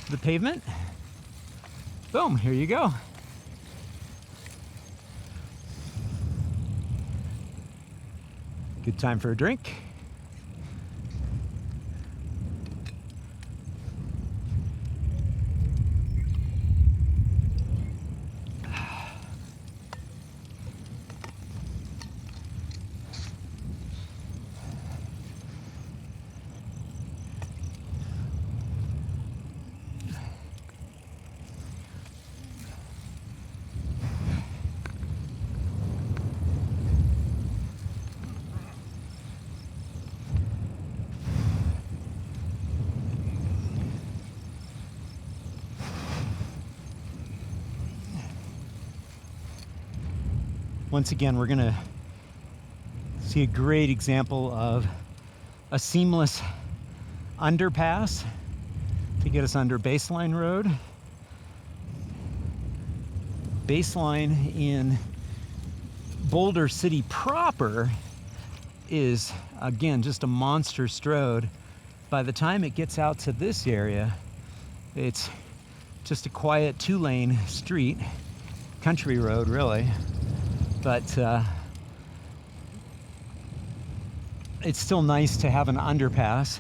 the pavement. Boom, here you go. Good time for a drink. Once again, we're gonna see a great example of a seamless underpass to get us under Baseline Road. Baseline in Boulder City proper is, again, just a monster road. By the time it gets out to this area, it's just a quiet 2-lane street, country road really. But it's still nice to have an underpass.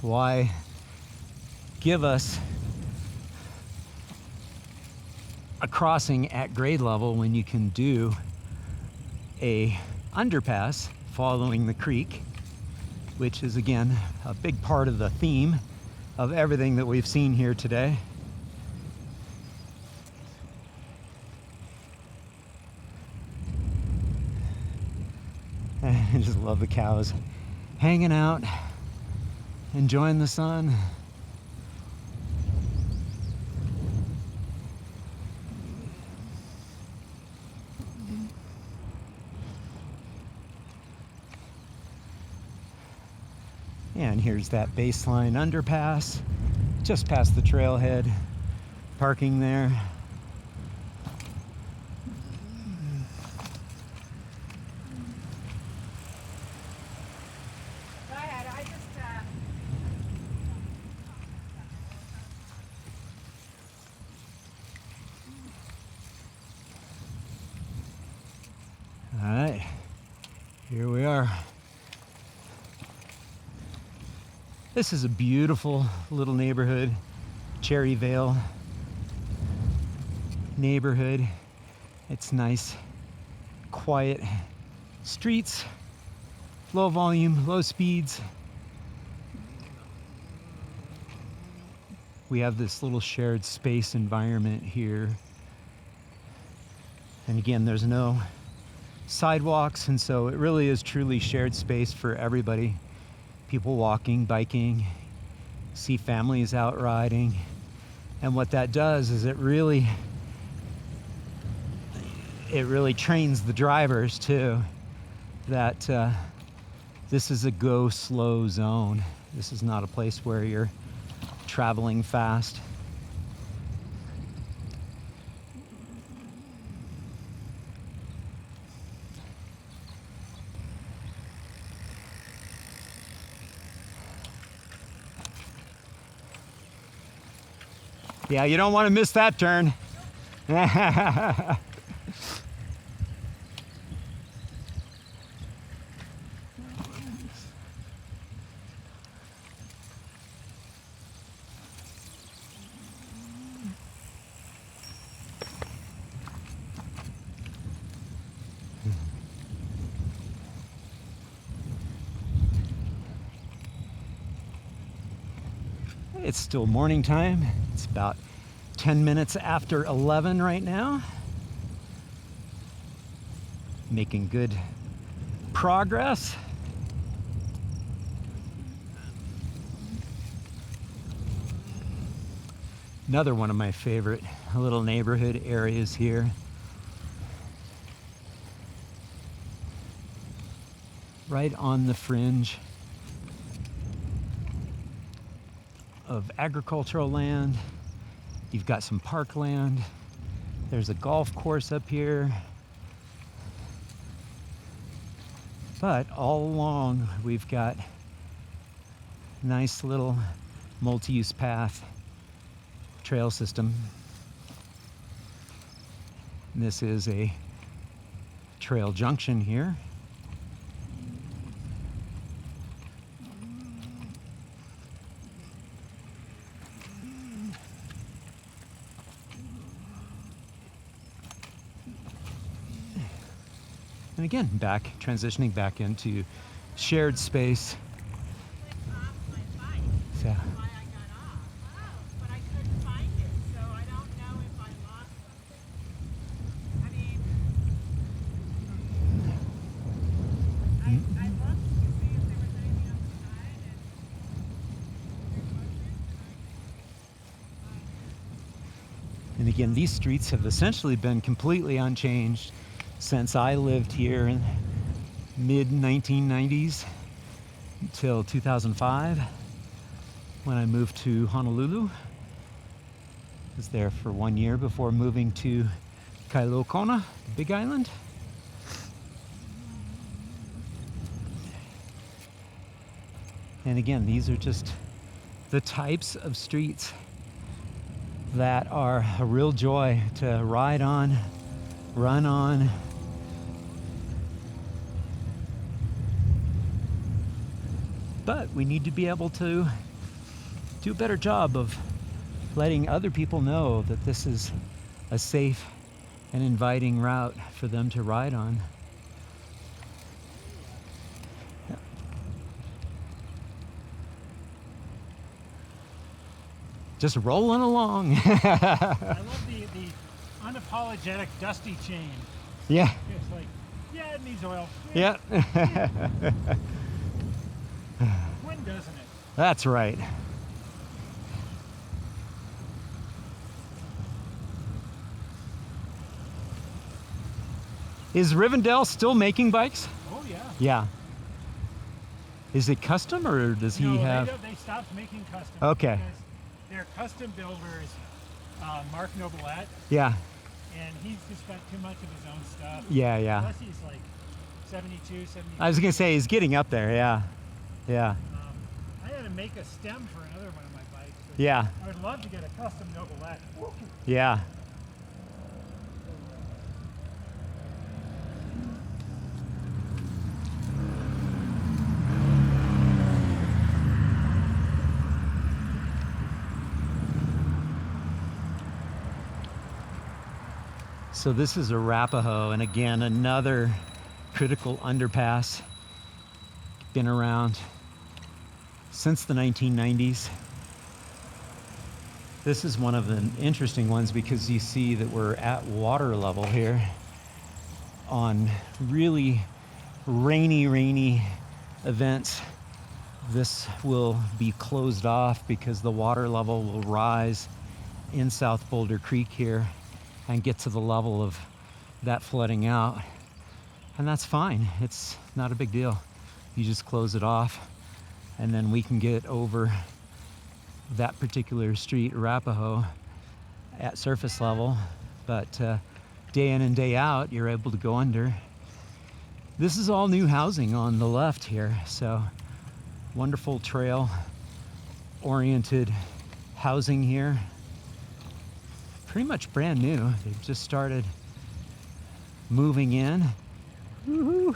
Why give us a crossing at grade level when you can do a underpass following the creek, which is again a big part of the theme of everything that we've seen here today. I just love the cows hanging out, enjoying the sun. And here's that Baseline underpass, just past the trailhead, parking there. All right, here we are. This is a beautiful little neighborhood, Cherry Vale neighborhood. It's nice, quiet streets, low volume, low speeds. We have this little shared space environment here. And again, there's no sidewalks, and so it really is truly shared space for everybody. People walking, biking, see families out riding. And what that does is it really trains the drivers too, that this is a go slow zone. This is not a place where you're traveling fast. Yeah, you don't want to miss that turn. It's still morning time. It's about 10 minutes after 11 right now. Making good progress. Another one of my favorite little neighborhood areas here. Right on the fringe of agricultural land. You've got some parkland. There's a golf course up here. But all along, we've got nice little multi-use path trail system. And this is a trail junction here. And again, transitioning back into shared space. So, and again, these streets have essentially been completely unchanged since I lived here in mid-1990s until 2005 when I moved to Honolulu. I was there for 1 year before moving to Kailua Kona, the Big Island. And again, these are just the types of streets that are a real joy to ride on, run on. But we need to be able to do a better job of letting other people know that this is a safe and inviting route for them to ride on. Just rolling along. I love the unapologetic dusty chain. Yeah. It's like, yeah, it needs oil. Yeah. When doesn't it? That's right. Is Rivendell still making bikes? Oh yeah. Yeah. Is it custom or does he have? They stopped making custom. Okay. Because their custom builder is Mark Noblette, Yeah. and he's just got too much of his own stuff. Yeah, yeah. Plus he's like 72, 73. I was gonna say he's getting up there. Yeah. Yeah. I had to make a stem for another one of my bikes. Yeah. I would love to get a custom Noblette. Yeah. So this is Arapahoe, and again, another critical underpass. Been around since the 1990s. This is one of the interesting ones because you see that we're at water level here on really rainy events. This will be closed off because the water level will rise in South Boulder Creek here and get to the level of that flooding out. And that's fine. It's not a big deal. You just close it off and then we can get over that particular street, Arapahoe, at surface level. But day in and day out, you're able to go under. This is all new housing on the left here. So wonderful trail oriented housing here. Pretty much brand new. They've just started moving in. Woohoo!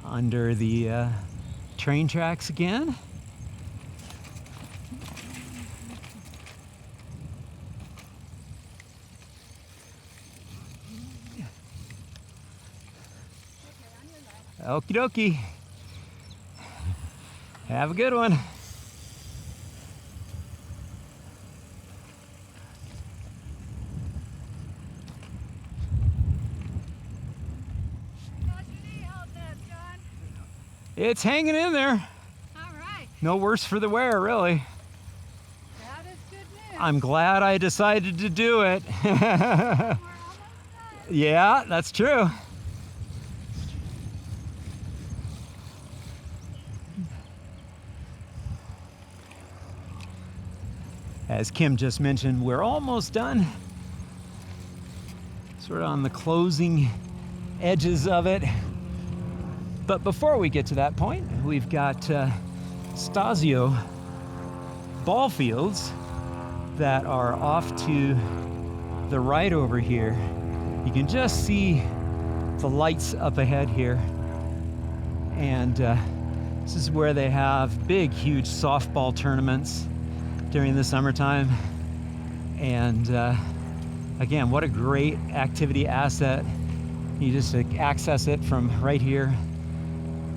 Under the train tracks again. Okie dokie. Have a good one. It's hanging in there. All right. No worse for the wear, really. That is good news. I'm glad I decided to do it. We're almost done. Yeah, that's true. As Kim just mentioned, we're almost done. Sort of on the closing edges of it. But before we get to that point, we've got Stasio ball fields that are off to the right over here. You can just see the lights up ahead here. And this is where they have big, huge softball tournaments during the summertime. And again, what a great activity asset. You just access it from right here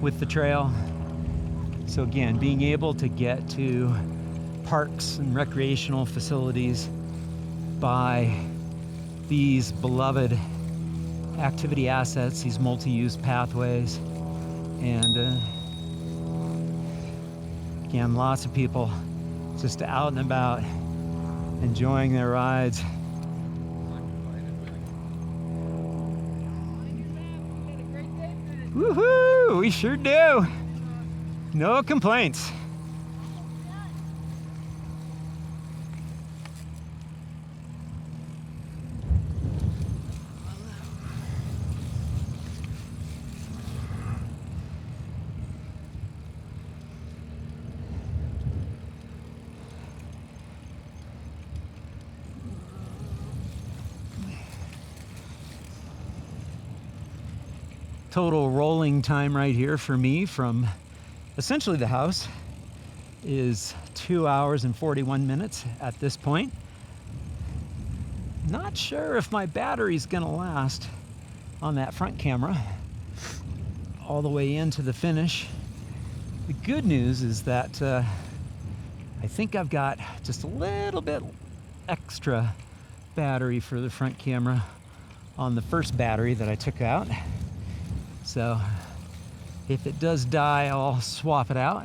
with the trail. So again, being able to get to parks and recreational facilities by these beloved activity assets, these multi-use pathways. And again, lots of people just out and about enjoying their rides. Woohoo! We sure do. No complaints. Total rolling time right here for me from essentially the house is 2 hours and 41 minutes at this point. Not sure if my battery's gonna last on that front camera all the way into the finish. The good news is that I think I've got just a little bit extra battery for the front camera on the first battery that I took out. So if it does die, I'll swap it out.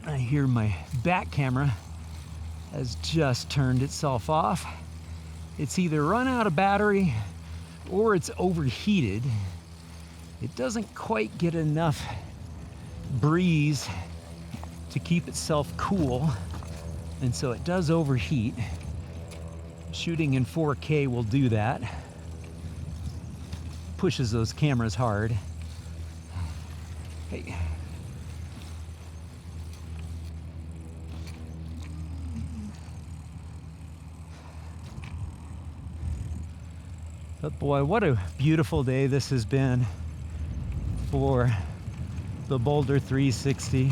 I hear my back camera has just turned itself off. It's either run out of battery or it's overheated. It doesn't quite get enough breeze to keep itself cool. And so it does overheat. Shooting in 4K will do that. Pushes those cameras hard. Hey. But boy, what a beautiful day this has been for the Boulder 360.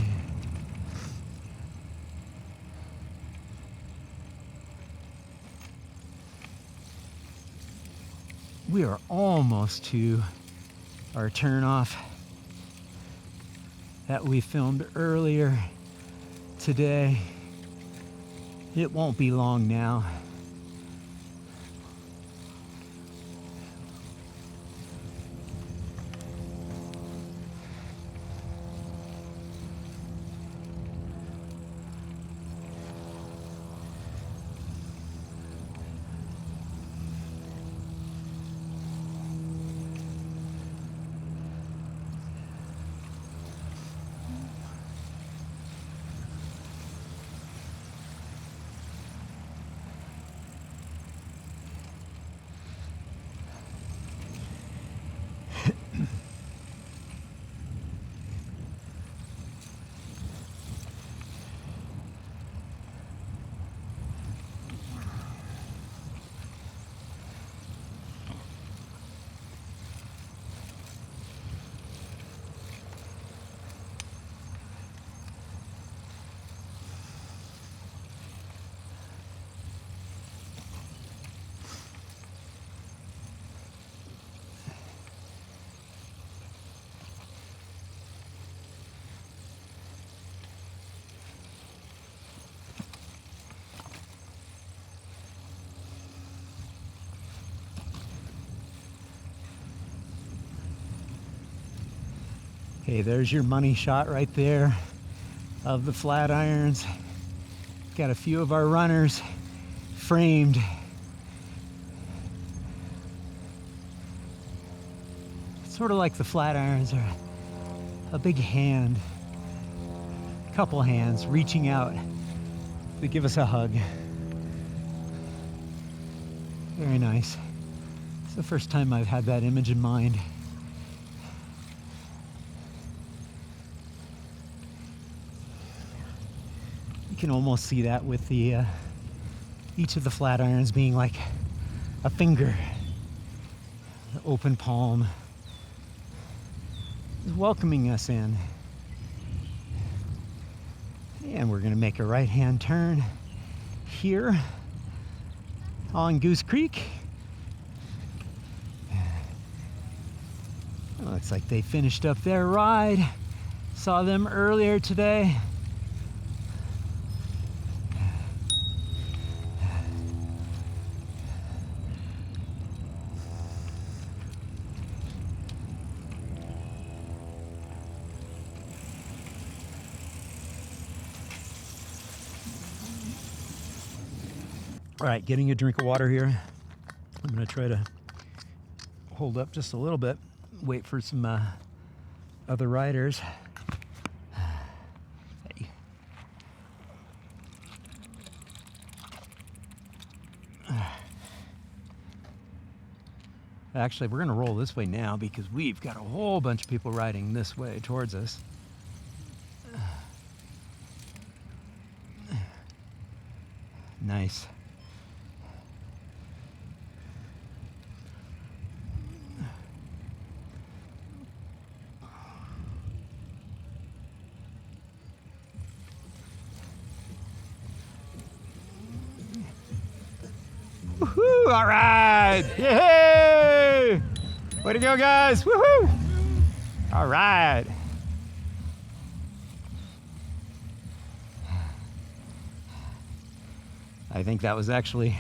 We are almost to our turnoff that we filmed earlier today. It won't be long now. Okay, there's your money shot right there of the flat irons. Got a few of our runners framed. Sort of like the Flatirons are a big hand, a couple hands reaching out to give us a hug. Very nice. It's the first time I've had that image in mind. You can almost see that with the each of the Flatirons being like a finger, the open palm, is welcoming us in. And we're gonna make a right-hand turn here on Goose Creek. Looks like they finished up their ride. Saw them earlier today. All right, getting a drink of water here. I'm gonna try to hold up just a little bit, wait for some other riders. Hey. Actually, we're gonna roll this way now because we've got a whole bunch of people riding this way towards us. Nice. Woohoo! All right! Yay! Way to go, guys! Woohoo! All right. I think that was actually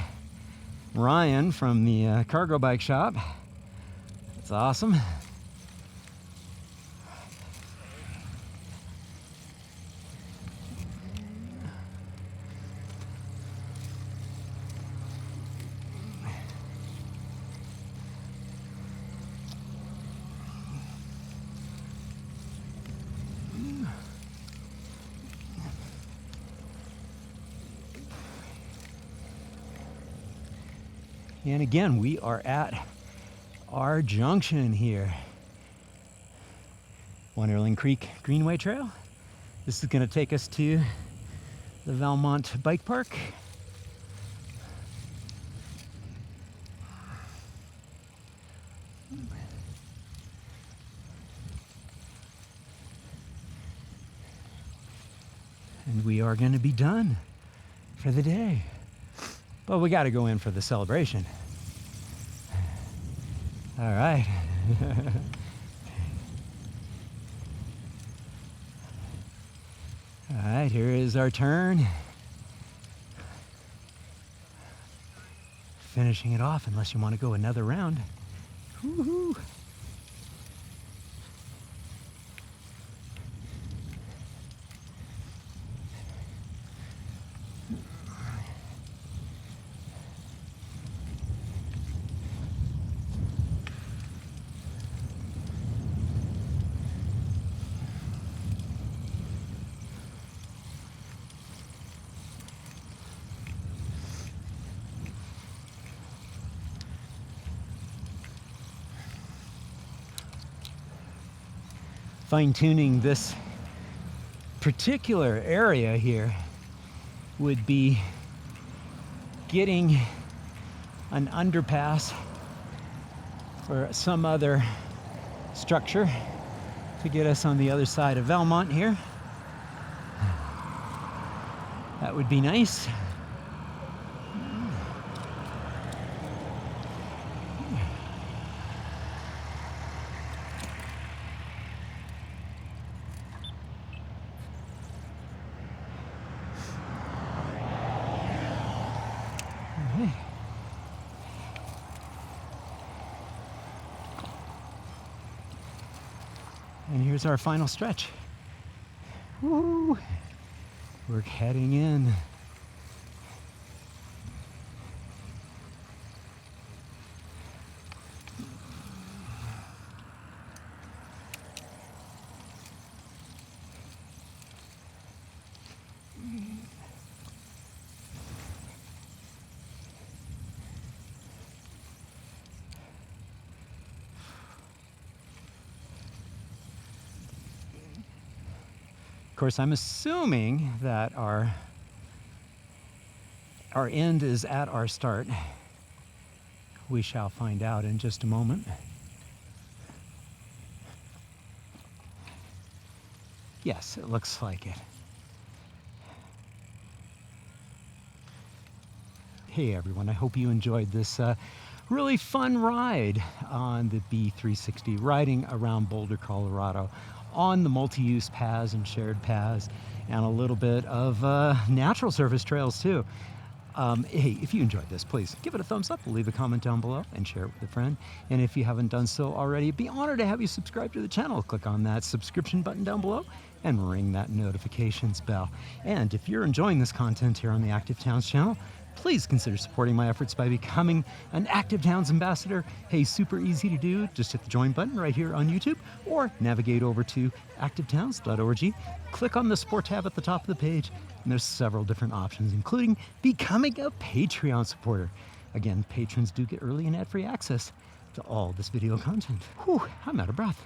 Ryan from the cargo bike shop. That's awesome. And again, we are at our junction here. Wonderland Creek Greenway Trail. This is going to take us to the Valmont Bike Park. And we are going to be done for the day. But we got to go in for the celebration. All right. All right, here is our turn. Finishing it off, unless you want to go another round. Woo-hoo. Fine-tuning this particular area here would be getting an underpass or some other structure to get us on the other side of Valmont here. That would be nice. And here's our final stretch. Woo! We're heading in. Of course, I'm assuming that our end is at our start. We shall find out in just a moment. Yes, it looks like it. Hey everyone, I hope you enjoyed this really fun ride on the B360, riding around Boulder, Colorado, on the multi-use paths and shared paths, and a little bit of natural surface trails too. Hey, if you enjoyed this, please give it a thumbs up, leave a comment down below, and share it with a friend. And if you haven't done so already, I'd be honored to have you subscribe to the channel. Click on that subscription button down below and ring that notifications bell. And if you're enjoying this content here on the Active Towns channel, please consider supporting my efforts by becoming an Active Towns ambassador. Hey, super easy to do. Just hit the join button right here on YouTube, or navigate over to activetowns.org. Click on the support tab at the top of the page, and there's several different options, including becoming a Patreon supporter. Again, patrons do get early and ad-free access to all this video content. Whew, I'm out of breath.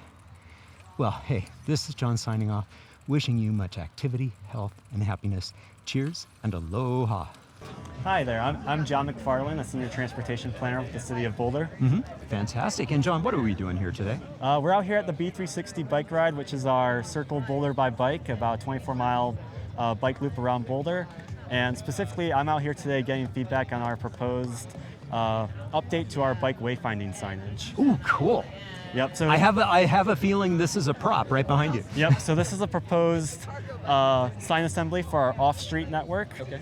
Well, hey, this is John signing off, wishing you much activity, health, and happiness. Cheers and aloha. Hi there, I'm John McFarland, a senior transportation planner with the city of Boulder. Fantastic. And John, what are we doing here today? We're out here at the B360 bike ride, which is our Circle Boulder by Bike, about a 24-mile bike loop around Boulder. And specifically, I'm out here today getting feedback on our proposed update to our bike wayfinding signage. Ooh, cool. Yep. So I have a feeling this is a prop right behind you. Yep. So this is a proposed sign assembly for our off-street network. Okay.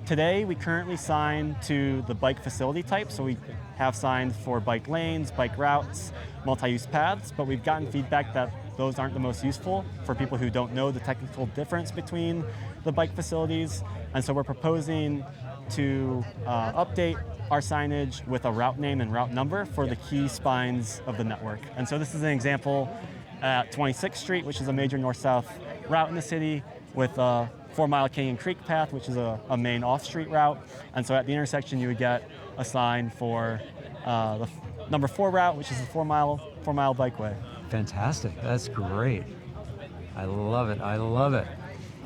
Today we currently sign to the bike facility type, so we have signed for bike lanes, bike routes, multi-use paths, but we've gotten feedback that those aren't the most useful for people who don't know the technical difference between the bike facilities, and so we're proposing to update our signage with a route name and route number for the key spines of the network. And so this is an example at 26th Street, which is a major north-south route in the city, with a 4-mile Canyon Creek path, which is a main off-street route. And so at the intersection, you would get a sign for the number 4 route, which is a 4-mile bikeway. Fantastic. That's great. I love it. I love it.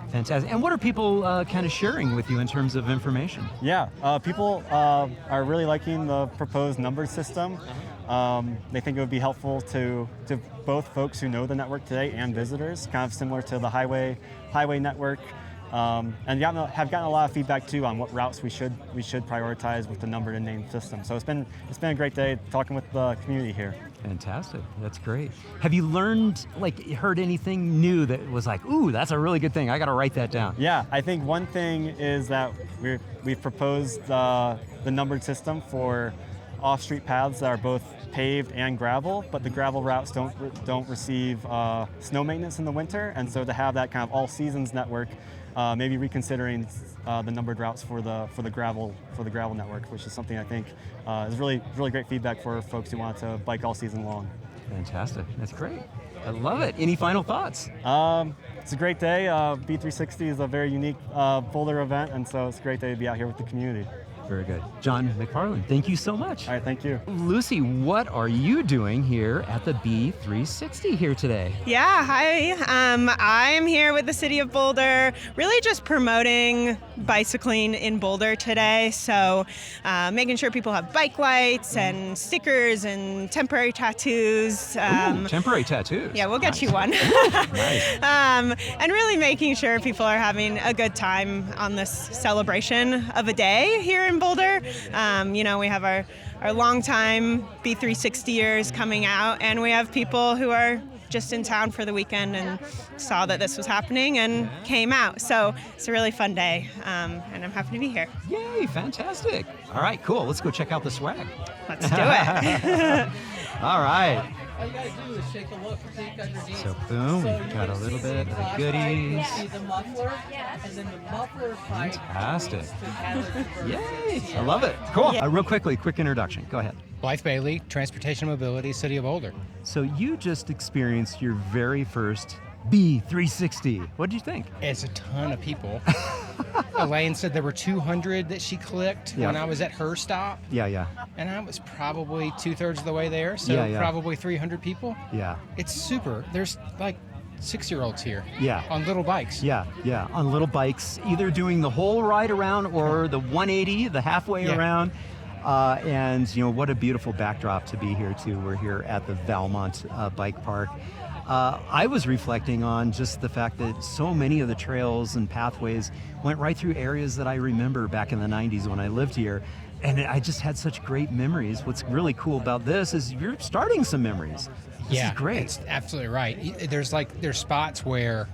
Fantastic. And what are people kind of sharing with you in terms of information? Yeah, people are really liking the proposed number system. They think it would be helpful to both folks who know the network today and visitors, kind of similar to the highway network. And have gotten a lot of feedback too on what routes we should prioritize with the numbered and named system. So it's been a great day talking with the community here. Fantastic. That's great. Have you heard anything new that was like, ooh, that's a really good thing, I got to write that down? Yeah, I think one thing is that we've proposed the numbered system for off-street paths that are both paved and gravel, but the gravel routes don't receive snow maintenance in the winter, and so to have that kind of all-seasons network, maybe reconsidering the numbered routes for the gravel network, which is something I think is really great feedback for folks who want to bike all season long. Fantastic. That's great. I love it. Any final thoughts? It's a great day. B360 is a very unique Boulder event, and so it's a great day to be out here with the community. Very good. John McFarland, thank you so much. All right, thank you. Lucy, what are you doing here at the B360 here today? Yeah, hi. I am here with the City of Boulder, really just promoting bicycling in Boulder today. So making sure people have bike lights and stickers and temporary tattoos. Ooh, temporary tattoos. Yeah, we'll get you one. Nice. And really making sure people are having a good time on this celebration of a day here in Boulder. We have our longtime B360ers coming out, and we have people who are just in town for the weekend and saw that this was happening and came out. So it's a really fun day, and I'm happy to be here. Yay, fantastic. All right, cool. Let's go check out the swag. Let's do it. All right. All you gotta do is shake a look, peek underneath. So boom, we've got a little bit of the goodies. See the muffler, and then the muffler pipe. Fantastic. Yay, I love it. Cool. Real quickly, quick introduction. Go ahead. Blythe Bailey, Transportation Mobility, City of Boulder. So you just experienced your very first B360. What did you think? It's a ton of people. Elaine said there were 200 that she clicked when I was at her stop. Yeah. And I was probably 2/3 of the way there, so probably 300 people. Yeah. It's super. There's like 6-year-olds here. Yeah. On little bikes. Yeah, on little bikes, either doing the whole ride around or the 180, the halfway around. And what a beautiful backdrop to be here too. We're here at the Valmont Bike Park. I was reflecting on just the fact that so many of the trails and pathways went right through areas that I remember back in the 90s when I lived here. And I just had such great memories. What's really cool about this is you're starting some memories. This is great. It's absolutely right. There's spots where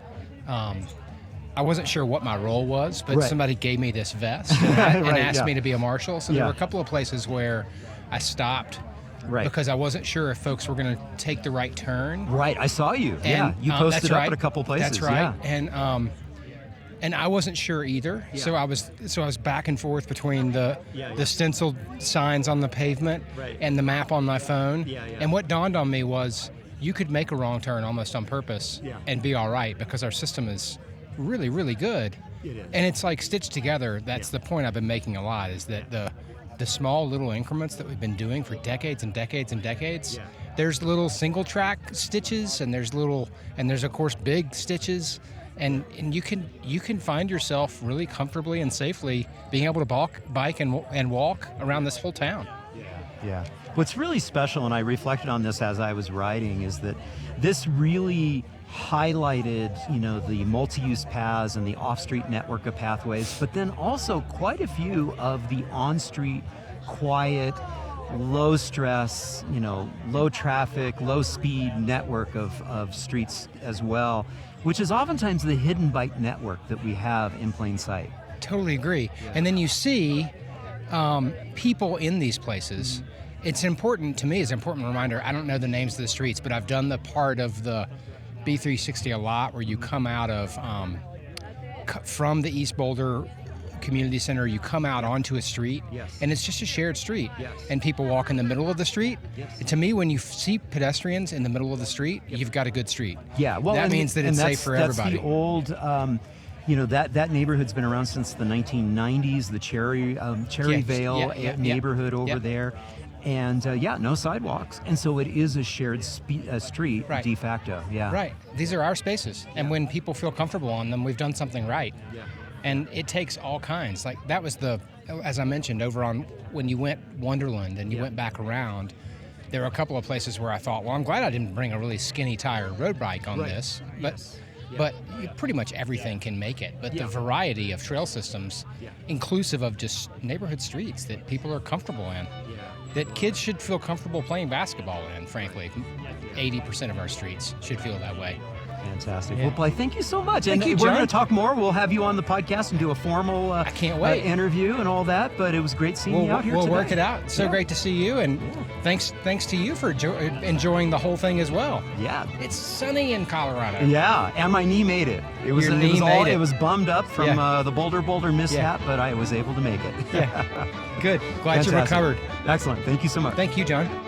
I wasn't sure what my role was, but somebody gave me this vest and asked me to be a marshal. So there were a couple of places where I stopped because I wasn't sure if folks were going to take the right turn. Right, I saw you. You posted up at a couple places. That's right. Yeah. And I wasn't sure either. Yeah. So I was back and forth between the stenciled signs on the pavement and the map on my phone. And what dawned on me was you could make a wrong turn almost on purpose and be all right because our system is really, really good. It is. And it's like stitched together. That's the point I've been making a lot, is that the small little increments that we've been doing for decades and decades and decades, there's little single track stitches and there's of course big stitches. And you can find yourself really comfortably and safely being able to bike and walk around this whole town. Yeah. What's really special, and I reflected on this as I was riding, is that this really highlighted, the multi-use paths and the off-street network of pathways, but then also quite a few of the on-street, quiet, low stress, low traffic, low speed network of streets as well, which is oftentimes the hidden bike network that we have in plain sight. Totally agree. Yeah. And then you see people in these places. It's important, to me, it's an important reminder. I don't know the names of the streets, but I've done the part of the B360 a lot where you come out of, from the East Boulder Community Center, you come out onto a street, and it's just a shared street, and people walk in the middle of the street. To me, when you see pedestrians in the middle of the street, you've got a good street. Yeah, well, that means that it's safe for everybody. That's the old, that neighborhood's been around since the 1990s. The Cherry Vale neighborhood over there, and no sidewalks, and so it is a shared street de facto. Yeah, right. These are our spaces, and when people feel comfortable on them, we've done something right. Yeah. And it takes all kinds. Like that was as I mentioned, over on when you went Wonderland and you went back around, there were a couple of places where I thought, well, I'm glad I didn't bring a really skinny tire road bike on this. But pretty much everything can make it. But the variety of trail systems, inclusive of just neighborhood streets that people are comfortable in, that kids should feel comfortable playing basketball in, frankly. 80% of our streets should feel that way. Fantastic. Well, Blythe, thank you so much. Thank you, We're John. to talk more. We'll have you on the podcast and do a formal I can't wait. Interview and all that. But it was great seeing you out here today. We'll work it out. It's so great to see you, and thanks to you for enjoying the whole thing as well. Yeah. It's sunny in Colorado. Yeah, and my knee made it. It was bummed up from the Boulder mishap, but I was able to make it. Good. Glad you recovered. Excellent. Thank you so much. Thank you, John.